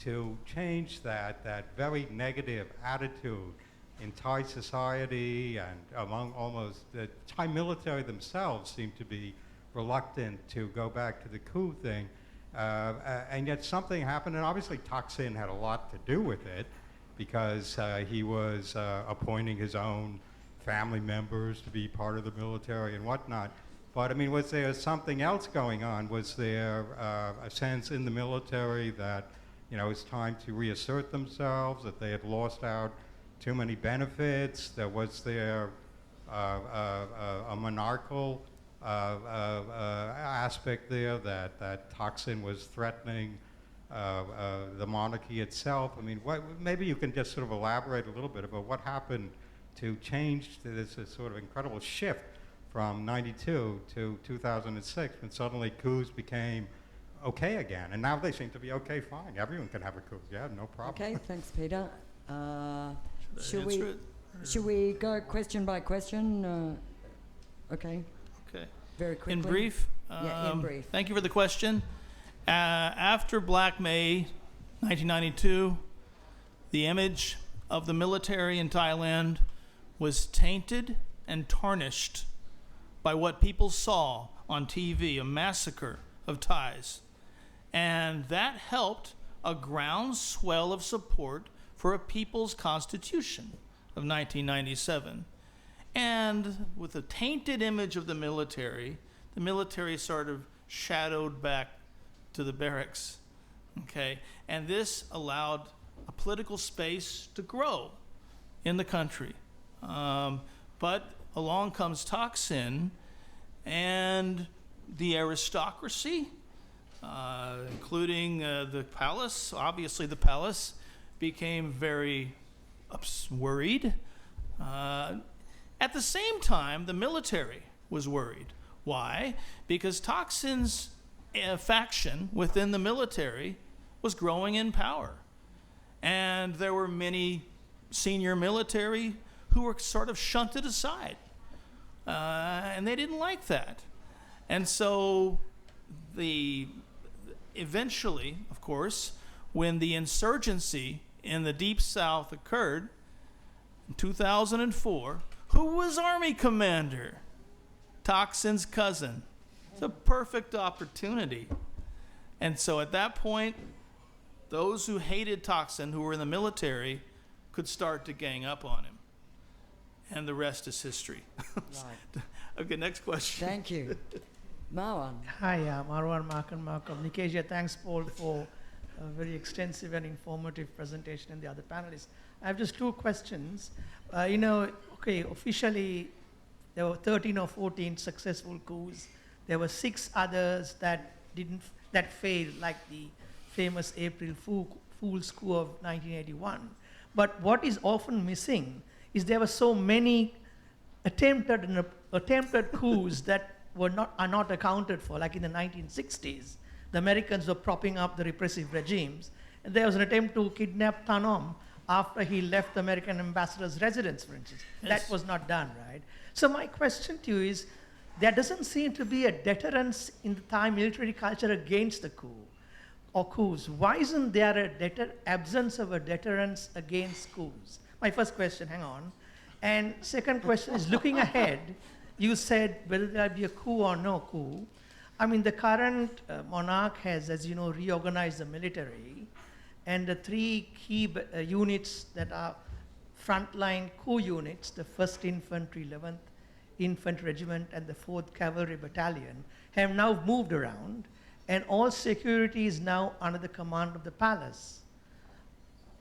to change that very negative attitude in Thai society, and among almost the Thai military themselves seem to be reluctant to go back to the coup thing, and yet something happened, and obviously Thaksin had a lot to do with it, because he was appointing his own family members to be part of the military and whatnot. But I mean, was there something else going on? Was there a sense in the military that, you know, it's time to reassert themselves, that they had lost out too many benefits? Was there a monarchical aspect there, that Thaksin was threatening the monarchy itself? I mean, maybe you can just sort of elaborate a little bit about what happened to change to this sort of incredible shift from 92 to 2006, when suddenly coups became okay again, and now they seem to be okay, fine. Everyone can have a coup. Yeah, no problem. Okay, thanks, Peter. Should we go question by question? Okay. Okay. Very quickly. In brief? Yeah, in brief. Thank you for the question. After Black May 1992, the image of the military in Thailand was tainted and tarnished by what people saw on TV, a massacre of Thais. And that helped a groundswell of support for a people's constitution of 1997. And with the tainted image of the military sort of shadowed back to the barracks, okay? And this allowed a political space to grow in the country. But along comes Thaksin, and the aristocracy, including the palace, obviously the palace, became very worried. At the same time, the military was worried. Why? Because Thaksin's faction within the military was growing in power. And there were many senior military who were sort of shunted aside. And they didn't like that. And so eventually, of course, when the insurgency in the Deep South occurred in 2004, who was army commander? Thaksin's cousin. It's a perfect opportunity. And so at that point, those who hated Thaksin, who were in the military, could start to gang up on him. And the rest is history. Right. Okay, next question. Thank you. Marwan. Hi, Marwan Mark of Nicasia. Thanks, Paul, for a very extensive and informative presentation, and the other panelists. I have just two questions. Officially, there were 13 or 14 successful coups. There were 6 others that failed, like the famous April Fool's coup of 1981. But what is often missing is there were so many attempted coups that are not accounted for, like in the 1960s. The Americans were propping up the repressive regimes. And there was an attempt to kidnap Thanom after he left the American ambassador's residence, for instance. Yes. That was not done, right? So my question to you is, there doesn't seem to be a deterrence in the Thai military culture against the coup or coups. Why isn't there a absence of a deterrence against coups? My first question, hang on. And second question is, looking ahead, you said whether there'll be a coup or no coup. I mean, the current monarch has, as you know, reorganized the military, and the 3 key units that are frontline coup units, the 1st Infantry, 11th Infantry Regiment, and the 4th Cavalry Battalion, have now moved around, and all security is now under the command of the palace.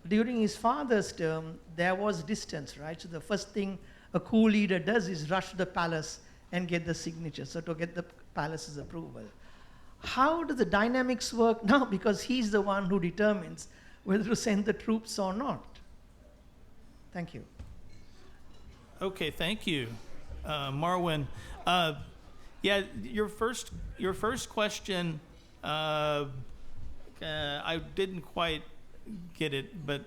During his father's term, there was distance, right? So the first thing a coup leader does is rush to the palace and get the signature, so to get the palace's approval. How do the dynamics work now? Because he's the one who determines whether to send the troops or not. Thank you. Okay, thank you, Marwin. Yeah, your first question, I didn't quite get it, but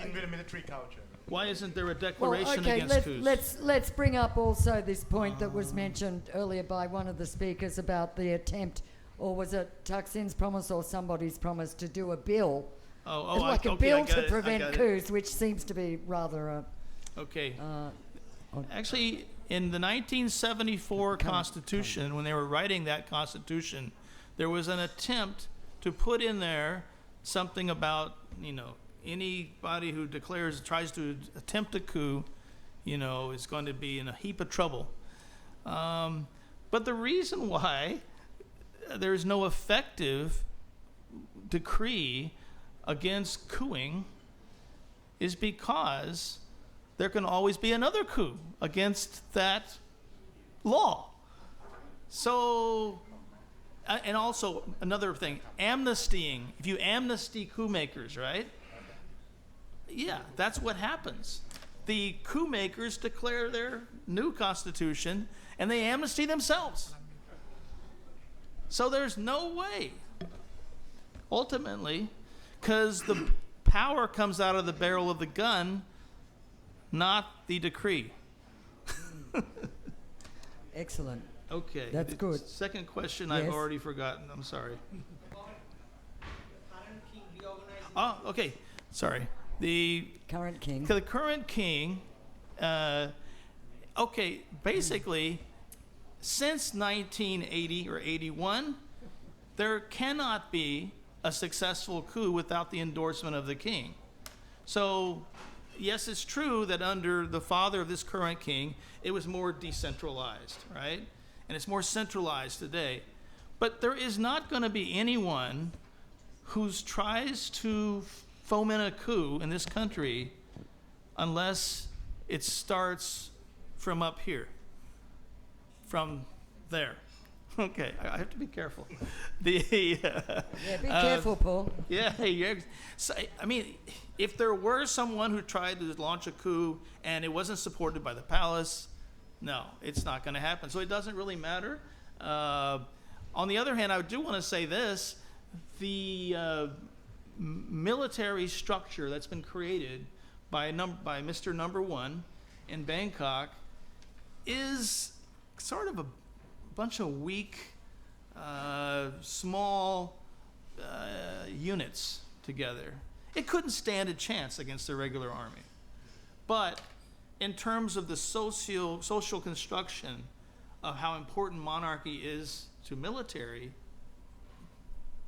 In the military culture. why isn't there a Well, declaration okay, against coups? let's bring up also this point that was mentioned earlier by one of the speakers about the attempt, or was it Thaksin's promise or somebody's promise to do a bill, like a bill to prevent coups, which seems to be rather a... Okay. Actually, in the 1974 Constitution, when they were writing that Constitution, there was an attempt to put in there something about, anybody who tries to attempt a coup, is going to be in a heap of trouble. But the reason why there's no effective decree against coupping is because there can always be another coup against that law. So, and also another thing, amnestying. If you amnesty coup makers, right? Yeah, that's what happens. The coup makers declare their new constitution and they amnesty themselves. So there's no way, ultimately, because the power comes out of the barrel of the gun, not the decree. Excellent. Okay. That's good. Second question Yes. I've already forgotten. I'm sorry. Oh, okay. Sorry. The Current king. current king, okay, basically, since 1980 or 81, there cannot be a successful coup without the endorsement of the king. So, yes, it's true that under the father of this current king, it was more decentralized, right? And it's more centralized today. But there is not going to be anyone who tries to foment a coup in this country unless it starts from up here, from there. Okay, I have to be careful. Yeah, be careful, Paul. Yeah, so, I mean, if there were someone who tried to launch a coup and it wasn't supported by the palace, no, it's not going to happen. So it doesn't really matter. On the other hand, I do want to say this. The military structure that's been created by Mr. Number One in Bangkok is sort of a bunch of weak, small units together. It couldn't stand a chance against the regular army. But in terms of the social construction of how important monarchy is to military,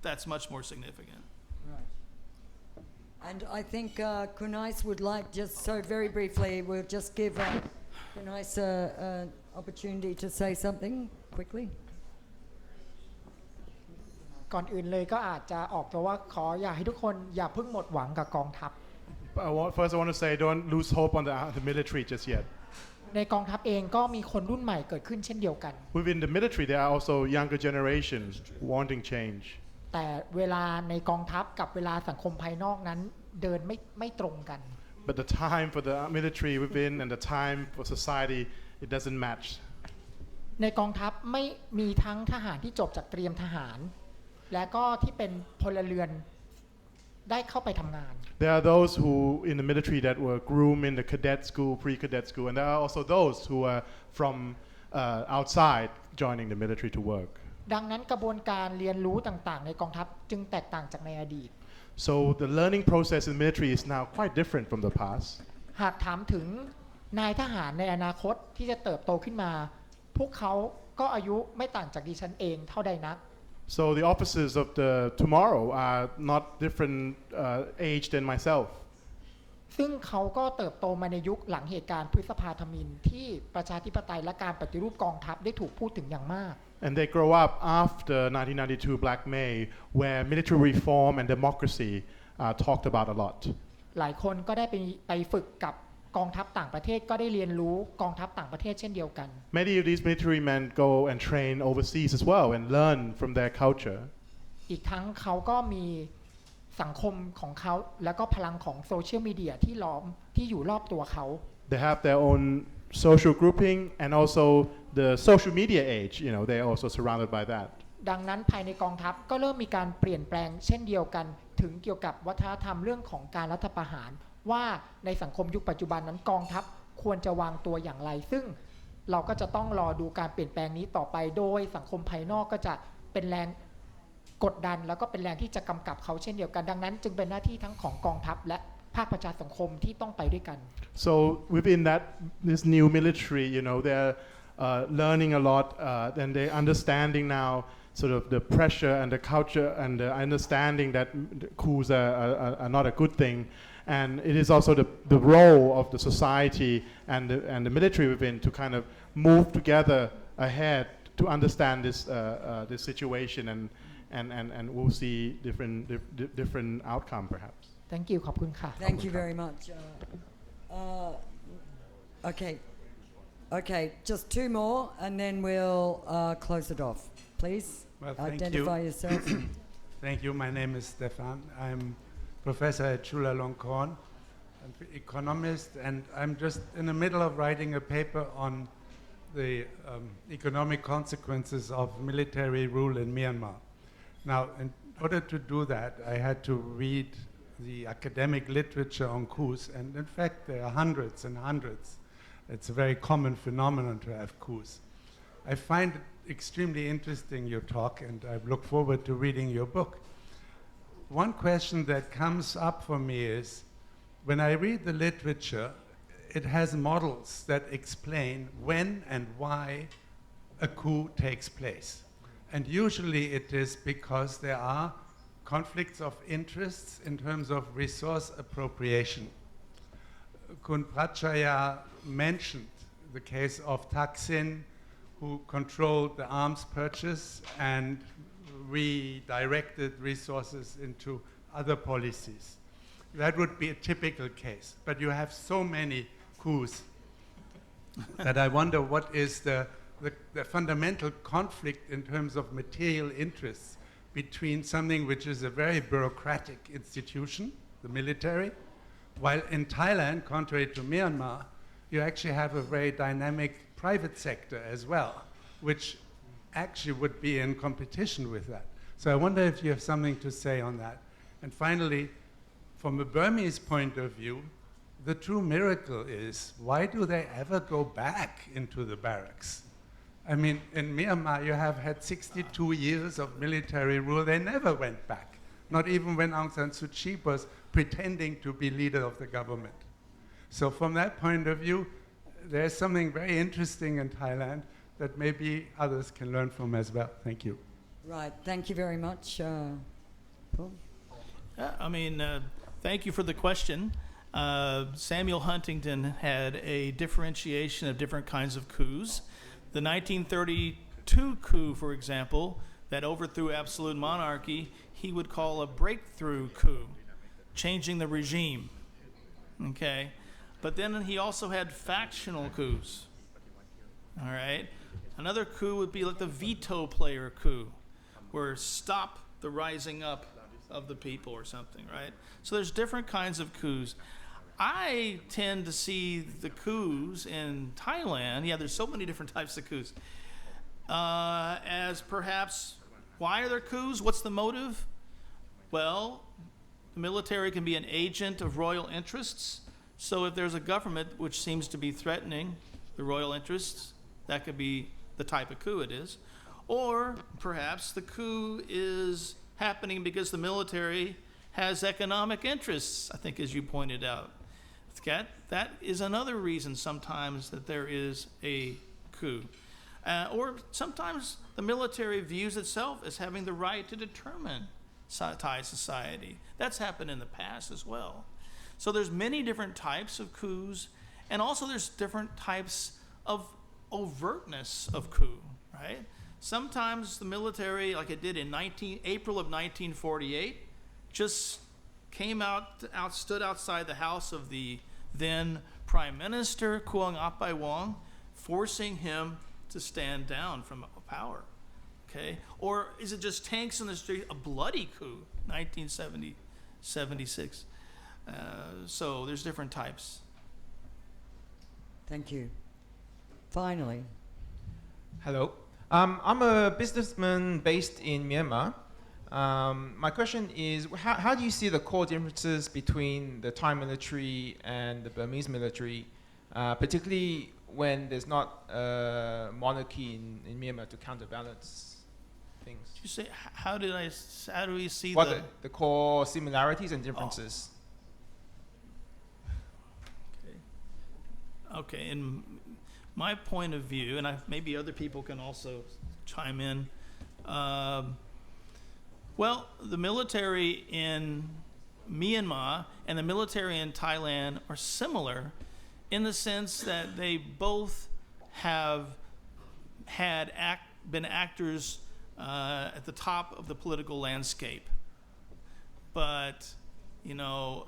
that's much more significant. Right. And I think Kunais would like, just so very briefly, we'll just give Kunais an opportunity to say something quickly. ก่อนอื่นเลยก็อาจจะออกตัวว่าขออยากให้ทุกคนอย่าเพิ่งหมดหวังกับกองทัพ First, I want to say, don't lose hope on the military just yet. ในกองทัพเองก็มีคนรุ่นใหม่เกิดขึ้นเช่นเดียวกัน Within the military, there are also younger generations wanting change. แต่เวลาในกองทัพกับเวลาสังคมภายนอกนั้นเดินไม่ตรงกัน But the time for the military within and the time for society, it doesn't match. ในกองทัพไม่มีทั้งทหารที่จบจากเตรียมทหาร และก็ที่เป็นพลเรือนได้เข้าไปทำงาน There are those who in the military that were groomed in the cadet school, pre-cadet school, and there are also those who are from outside joining the military to work. ดังนั้นกระบวนการเรียนรู้ต่างๆในกองทัพจึงแตกต่างจากในอดีต So the learning process in the military is now quite different from the past. หากถามถึงนายทหารในอนาคตที่จะเติบโตขึ้นมาพวกเขาก็อายุไม่ต่างจากดิฉันเองเท่าใดนัก So the officers of the tomorrow are not different age than myself. ซึ่งเขาก็เติบโตมาในยุคหลังเหตุการณ์พฤษภาธมิฬที่ประชาธิปไตยและการปฏิรูปกองทัพได้ถูกพูดถึงอย่างมาก And they grow up after 1992 Black May, where military reform and democracy are talked about a lot. หลายคนก็ได้ไปฝึกกับกองทัพต่างประเทศก็ได้เรียนรู้กองทัพต่างประเทศเช่นเดียวกัน Many of these military men go and train overseas as well and learn from their culture. อีกทั้งเขาก็มี สังคมของเขาแล้วก็พลังของโซเชียลมีเดียที่อยู่รอบตัวเขา They have their own social grouping and also the social media age, they're also surrounded by that. ดังนั้นภายในกองทัพก็เริ่มมีการเปลี่ยนแปลงเช่นเดียวกันถึงเกี่ยวกับวัฒนธรรมเรื่องของการรัฐประหารว่าในสังคมยุคปัจจุบันนั้นกองทัพควรจะวางตัวอย่างไรซึ่งเราก็จะต้องรอดูการเปลี่ยนแปลงนี้ต่อไปโดยสังคมภายนอกก็จะเป็นแรงกดดันแล้วก็เป็นแรงที่จะกำกับเขาเช่นเดียวกันดังนั้นจึงเป็นหน้าที่ทั้งของกองทัพและภาคประชาสังคมที่ต้องไปด้วยกัน So within this new military, they're learning a lot, and they're understanding now sort of the pressure and the culture and the understanding that coups are not a good thing. And it is also the role of the society and the military within to kind of move together ahead to understand this situation, and we'll see different outcome perhaps. Thank you ขอบคุณค่ะ Thank you very much. Okay, just two more, and then we'll close it off. Please identify yourself. Thank you. My name is Stefan. I'm professor at Chulalongkorn, I'm an economist, and I'm just in the middle of writing a paper on the economic consequences of military rule in Myanmar. Now, in order to do that, I had to read the academic literature on coups, and in fact, there are hundreds and hundreds. It's a very common phenomenon to have coups. I find it extremely interesting, your talk, and I look forward to reading your book. One question that comes up for me is, when I read the literature, it has models that explain when and why a coup takes place. And usually it is because there are conflicts of interests in terms of resource appropriation. Kun Prachaya mentioned the case of Thaksin, who controlled the arms purchase and redirected resources into other policies. That would be a typical case. But you have so many coups that I wonder what is the fundamental conflict in terms of material interests between something which is a very bureaucratic institution, the military, while in Thailand, contrary to Myanmar, you actually have a very dynamic private sector as well, which actually would be in competition with that. So I wonder if you have something to say on that. And finally, from a Burmese point of view, the true miracle is, why do they ever go back into the barracks? I mean, in Myanmar, you have had 62 years of military rule. They never went back, not even when Aung San Suu Kyi was pretending to be leader of the government. So from that point of view, there's something very interesting in Thailand that maybe others can learn from as well. Thank you. Right. Thank you very much. Paul? Thank you for the question. Samuel Huntington had a differentiation of different kinds of coups. The 1932 coup, for example, that overthrew absolute monarchy, he would call a breakthrough coup, changing the regime. Okay? But then he also had factional coups. All right? Another coup would be like the veto player coup, where stop the rising up of the people or something, right? So there's different kinds of coups. I tend to see the coups in Thailand, there's so many different types of coups, as perhaps, why are there coups? What's the motive? Well, the military can be an agent of royal interests. So if there's a government which seems to be threatening the royal interests, that could be the type of coup it is. Or perhaps the coup is happening because the military has economic interests, I think, as you pointed out. That is another reason sometimes that there is a coup. Or sometimes the military views itself as having the right to determine Thai society. That's happened in the past as well. So there's many different types of coups, and also there's different types of overtness of coup, right? Sometimes the military, like it did in April of 1948, just came stood outside the house of the then Prime Minister, Kuang Apai Wong, forcing him to stand down from power. Okay? Or is it just tanks in the street, a bloody coup, 1970, 1976. So there's different types. Thank you. Finally. Hello. I'm a businessman based in Myanmar. My question is, how do you see the core differences between the Thai military and the Burmese military, particularly when there's not a monarchy in Myanmar to counterbalance things? Did you say, how do we see What are the core similarities and differences? Okay, in my point of view, and maybe other people can also chime in, well, the military in Myanmar and the military in Thailand are similar in the sense that they both have been actors at the top of the political landscape. But, you know,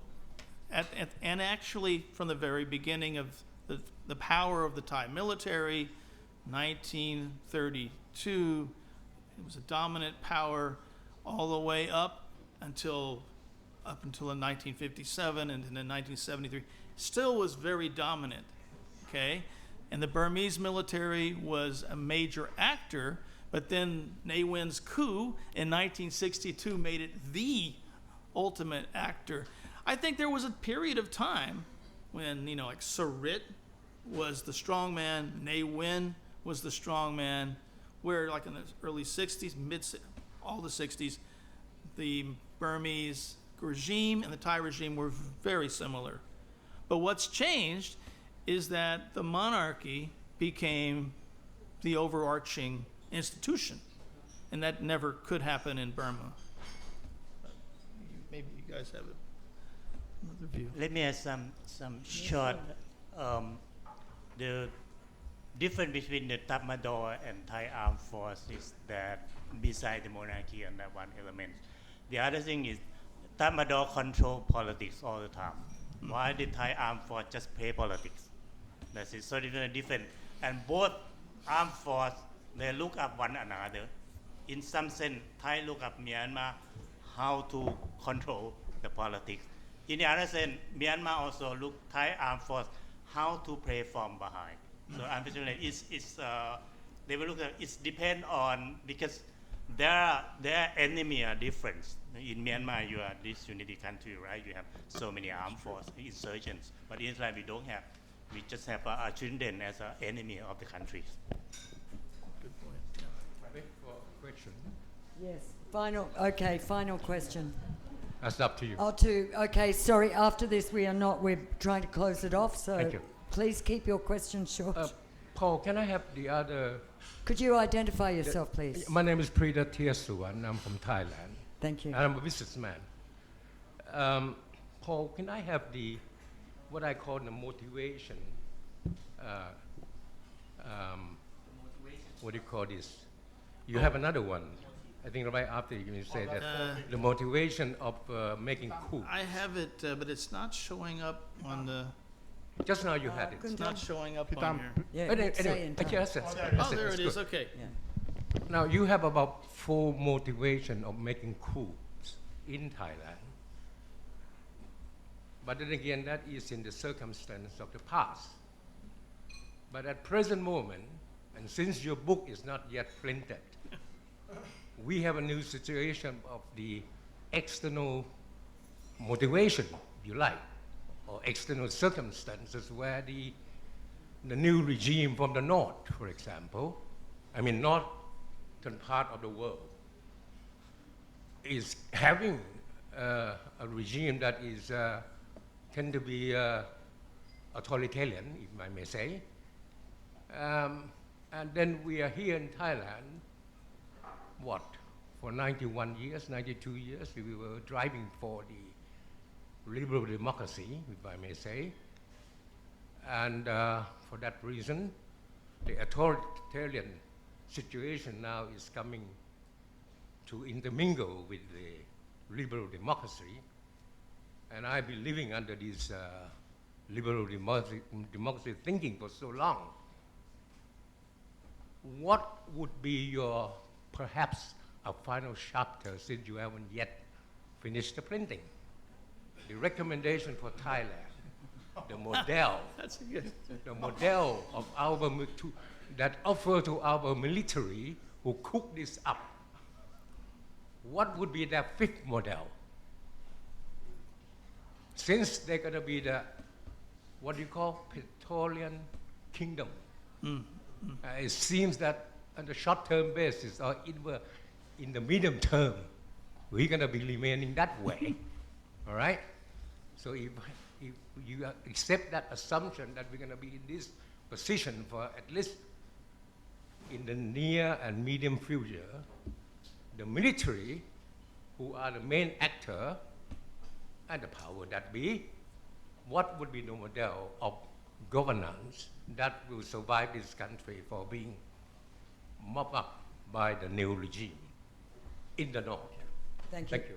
and actually from the very beginning of the power of the Thai military, 1932, it was a dominant power all the way up until in 1957 and then in 1973, still was very dominant, okay? And the Burmese military was a major actor, but then Ne Win's coup in 1962 made it the ultimate actor. I think there was a period of time when, you know, like Srettha was the strong man, Ne Win was the strong man, where like in the early 60s, all the 60s, the Burmese regime and the Thai regime were very similar. But what's changed is that the monarchy became the overarching institution, and that never could happen in Burma. Maybe you guys have another view. Let me add some short. The difference between the Tatmadaw and Thai armed forces that beside the monarchy and that one element. The other thing is Tatmadaw control politics all the time. Why the Thai armed force just play politics? That's it. So it's different. And both armed force, they look up one another. In some sense, Thai look up Myanmar how to control the politics. In the other sense, Myanmar also look Thai armed force how to play from behind. So unfortunately, they will look at it depends on, because their enemy are different. In Myanmar, you are this unity country, right? You have so many armed force insurgents, but in Israel we don't have. We just have our children as an enemy of the countries. Good point. Question. Yes. Final question. That's up to you. Okay, sorry, after this we're trying to close it off, so Thank you. please keep your questions short. Paul, can I have the other? Could you identify yourself, please? My name is Prida Tiesuan. I'm from Thailand. Thank you. And I'm a businessman. Paul, can I have what I call the motivation? What do you call this? You have another one. I think right after you say that the motivation of making coup. I have it, but it's not showing up on the. Just now you had it. It's not showing up on here. Yeah, Anyway, say in time. There it is. Okay. Yeah. Now you have about 4 motivation of making coups in Thailand. But then again, that is in the circumstance of the past. But at present moment, and since your book is not yet printed, we have a new situation of the external motivation, if you like, or external circumstances where the new regime from the north, for example, northern part of the world, is having a regime that is tend to be authoritarian, if I may say. And then we are here in Thailand, for 91 years, 92 years, we were driving for the liberal democracy, if I may say. And for that reason, the authoritarian situation now is coming to intermingle with the liberal democracy. And I've been living under this liberal democracy thinking for so long. What would be your, perhaps, a final chapter, since you haven't yet finished the printing? the recommendation for Thailand, the model, That's good. the model of that offer to our military who cook this up. What would be their fifth model? Since they're going to be the, what do you call, Praetorian Kingdom. It seems that on the short-term basis or in the medium term, we're going to be remaining that way. All right? So if you accept that assumption that we're going to be in this position for at least in the near and medium future, the military, who are the main actor, and the power that be, what would be the model of governance that will survive this country for being mopped up by the new regime in the north? Thank you. Thank you.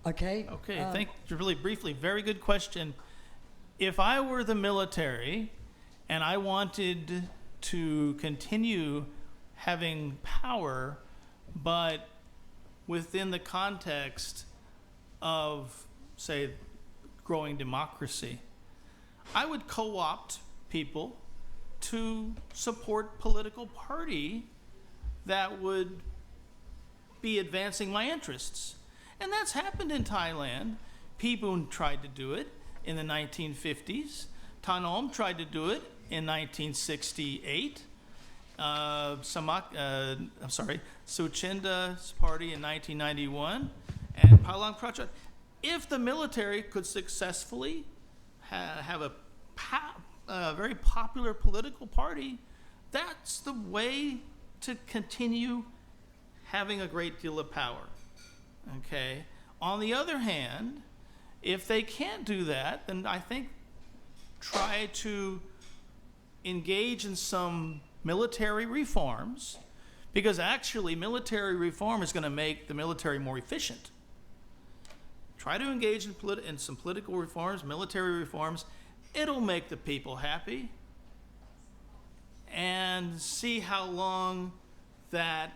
Okay. Okay, thank you. Really briefly, very good question. If I were the military and I wanted to continue having power, but within the context of, say, growing democracy, I would co-opt people to support political party that would be advancing my interests. And that's happened in Thailand. Pibun tried to do it in the 1950s. Tanom tried to do it in 1968. Suchinda's party in 1991, and Palang Prachaya. If the military could successfully have a very popular political party, that's the way to continue having a great deal of power. Okay. On the other hand, if they can't do that, then I think try to engage in some military reforms, because actually military reform is going to make the military more efficient. Try to engage in some political reforms, military reforms. It'll make the people happy, and see how long that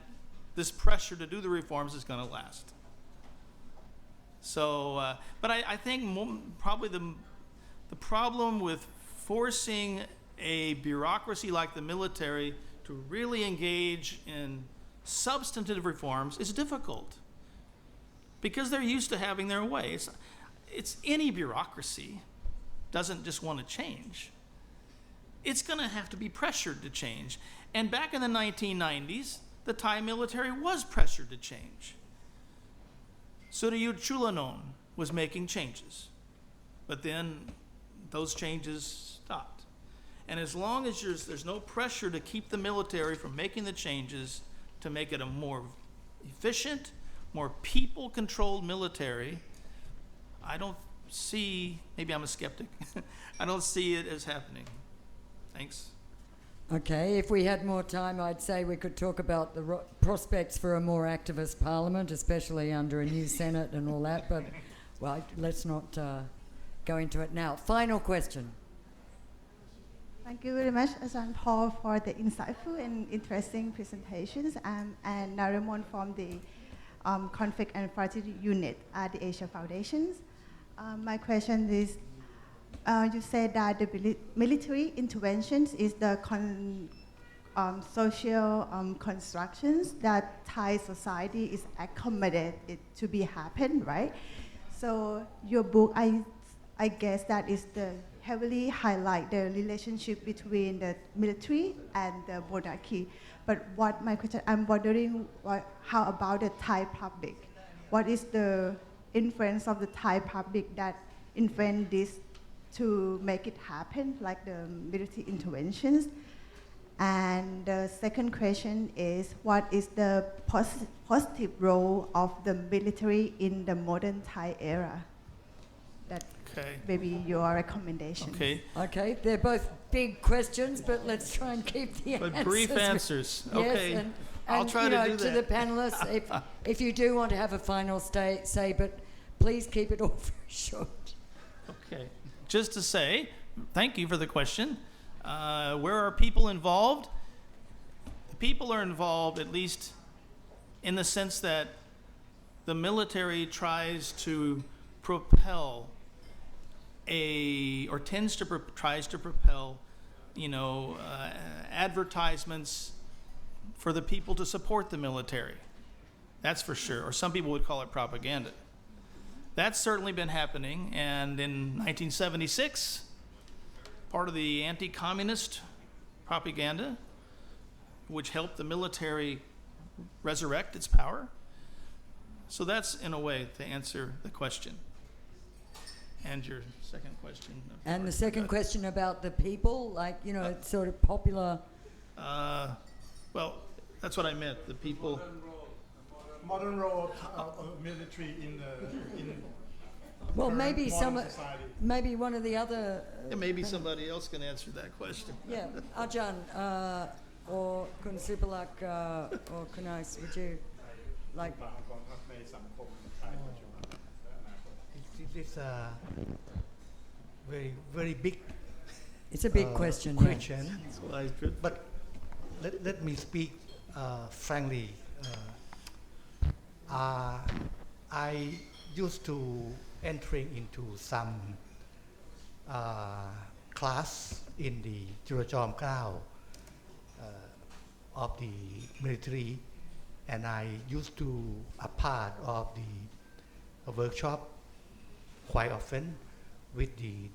this pressure to do the reforms is going to last. So, but I think probably the problem with forcing a bureaucracy like the military to really engage in substantive reforms is difficult, because they're used to having their way. It's any bureaucracy doesn't just want to change. It's going to have to be pressured to change. And back in the 1990s, the Thai military was pressured to change. Surayut Chulanon was making changes, but then those changes stopped. And as long as there's no pressure to keep the military from making the changes to make it a more efficient, more people-controlled military, I don't see, maybe I'm a skeptic, I don't see it as happening. Thanks. Okay, if we had more time, I'd say we could talk about the prospects for a more activist parliament, especially under a new Senate and all that, but well, let's not go into it now. Final question. Thank you very much, Arjan Paul, for the insightful and interesting presentations, and Narimon from the Conflict and Fragility Unit at the Asia Foundations. My question is, you said that the military interventions is the social constructions that Thai society is accommodated to be happen, right? So your book, I guess that is the heavily highlight the relationship between the military and the monarchy. But what my question, I'm wondering, how about the Thai public? What is the influence of the Thai public that influence this to make it happen, like the military interventions? And the second question is, what is the positive role of the military in the modern Thai era? That maybe your recommendation. Okay, they're both big questions, but let's try and keep the answers. But brief answers. Yes, Okay. and I'll try to do that. To the panelists, if you do want to have a final say, but please keep it all very short. Okay. Just to say, thank you for the question. Where are people involved? The people are involved, at least in the sense that the military tries to propel tries to propel, advertisements for the people to support the military. That's for sure. Or some people would call it propaganda. That's certainly been happening. And in 1976, part of the anti-communist propaganda, which helped the military resurrect its power. So that's, in a way, to answer the question. And your second question. And the second question about the people, it's sort of popular. Well, that's what I meant. The people. Modern role of military in well, maybe society. maybe one of the other. Maybe somebody else can answer that question. Yeah, Arjan or Kun Supalak or Kunais, would you like? It's a very, very big. It's a big question. Question, yeah. But let me speak frankly. I used to entering into some class in the Jurajom Kao of the military, and I used to a part of the workshop quite often with the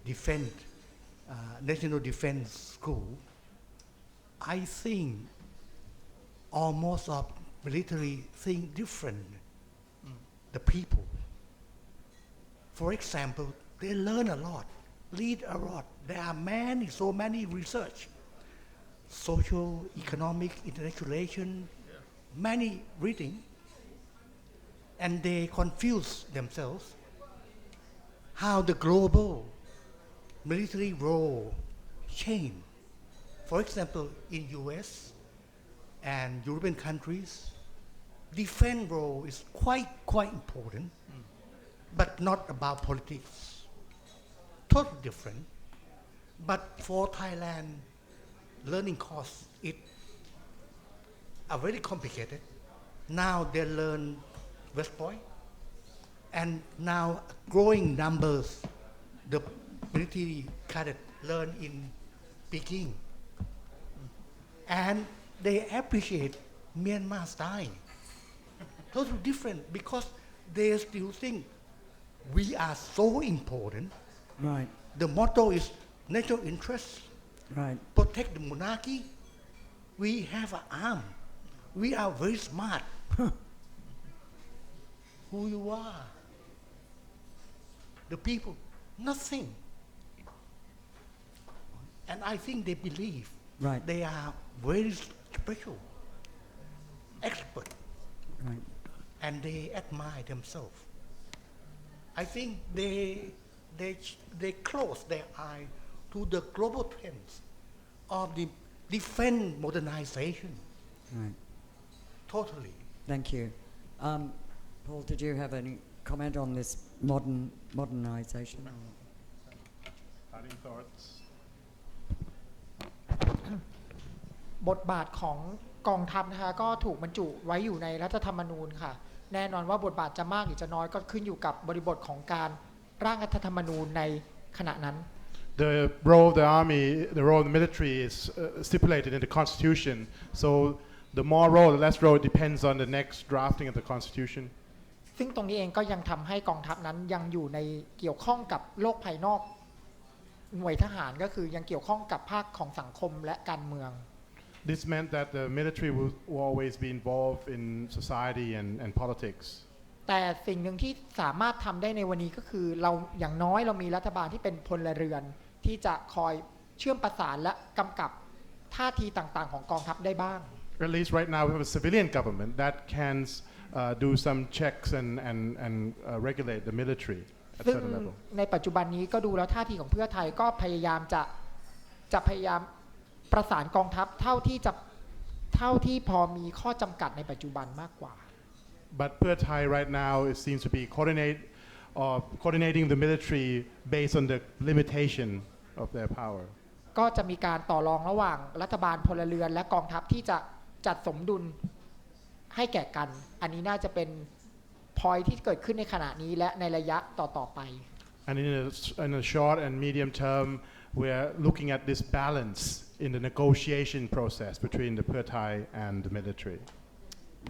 National Defense School. I think almost of military think different. The people. For example, they learn a lot, read a lot. There are so many research, social, economic, international relation, many reading, and they confuse themselves how the global military role change. For example, in US and European countries, defense role is quite important, but not about politics. Totally different. But for Thailand, learning course are very complicated. Now they learn West Point, and now growing numbers, the military cadet learn in Peking, and they appreciate Myanmar style. Totally different, because they still think we are so important. Right. The motto is national interest. Right. Protect the monarchy. We have an arm. We are very smart. Who you are? The people, nothing. And I think they believe they are very special, expert. Right. And they admire themselves. I think they close their eye to the global trends of the defense modernization. Right. Totally. Thank you. Paul, did you have any comment on this modernization? Parting thoughts. บทบาทของกองทัพนะคะก็ถูกบรรจุไว้อยู่ในรัฐธรรมนูญค่ะแน่นอนว่าบทบาทจะมากหรือจะน้อยก็ขึ้นอยู่กับบริบทของการร่างรัฐธรรมนูญในขณะนั้น The role of the army, the role of the military is stipulated in the constitution. So the more role, the less role depends on the next drafting of the constitution. ซึ่งตรงนี้เองก็ยังทำให้กองทัพนั้นยังอยู่ในเกี่ยวข้องกับโลกภายนอกหน่วยทหารก็คือยังเกี่ยวข้องกับภาคของสังคมและการเมือง This meant that the military will always be involved in society and politics. แต่สิ่งหนึ่งที่สามารถทำได้ในวันนี้ก็คือเราอย่างน้อยเรามีรัฐบาลที่เป็นพลเรือนที่จะคอยเชื่อมประสานและกำกับท่าทีต่างๆของกองทัพได้บ้าง At least right now we have a civilian government that can do some checks and regulate the military at ซึ่ง certain level. ในปัจจุบันนี้ก็ดูแล้วท่าทีของเพื่อไทยก็พยายามจะพยายามประสานกองทัพเท่าที่พอมีข้อจำกัดในปัจจุบันมากกว่า But Pheu Thai right now it seems to be coordinating the military based on the limitation of their power. ก็จะมีการต่อรองระหว่างรัฐบาลพลเรือนและกองทัพที่จะจัดสมดุลให้แก่กันอันนี้น่าจะเป็นพ point ที่เกิดขึ้นในขณะนี้และในระยะต่อๆไป And in a short and medium term, we're looking at this balance in the negotiation process between the Thai and the military.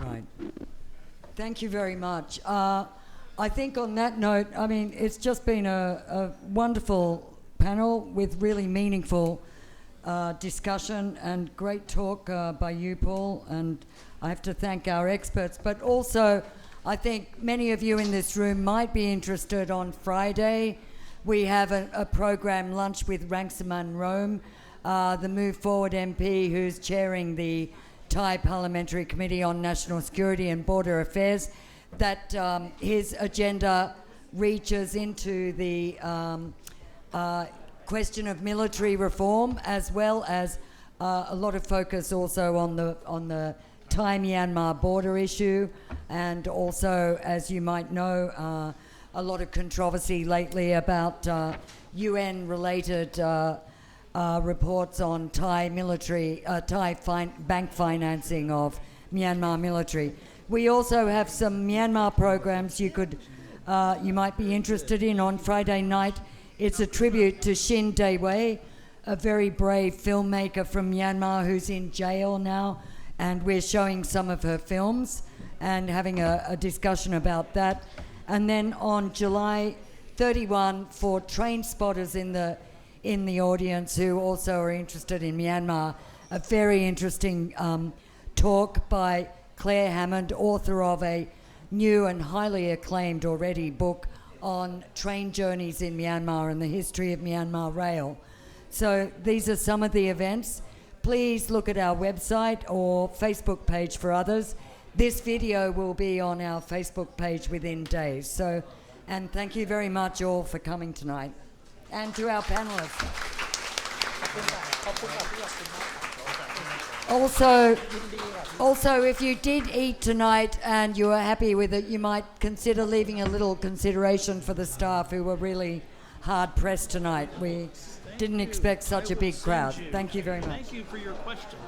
Right. Thank you very much. I think on that note, I mean, it's just been a wonderful panel with really meaningful discussion and great talk by you, Paul, and I have to thank our experts, but also I think many of you in this room might be interested on Friday. We have a program, Lunch with Rangsaman Rome, the Move Forward MP who's chairing the Thai Parliamentary Committee on National Security and Border Affairs, that his agenda reaches into the question of military reform, as well as a lot of focus also on the Thai-Myanmar border issue, and also, as you might know, a lot of controversy lately about UN-related reports on Thai military, bank financing of Myanmar military. We also have some Myanmar programs you might be interested in on Friday night. It's a tribute to Shin Dae-wei, a very brave filmmaker from Myanmar who's in jail now, and we're showing some of her films and having a discussion about that. And then on July 31, for train spotters in the audience who also are interested in Myanmar, a very interesting talk by Claire Hammond, author of a new and highly acclaimed already book on train journeys in Myanmar and the history of Myanmar rail. So these are some of the events. Please look at our website or Facebook page for others. This video will be on our Facebook page within days. So, and thank you very much all for coming tonight. And to our panelists. Also, if you did eat tonight and you are happy with it, you might consider leaving a little consideration for the staff who were really hard pressed tonight. We didn't expect such a big crowd. Thank you very much. Thank you for your question.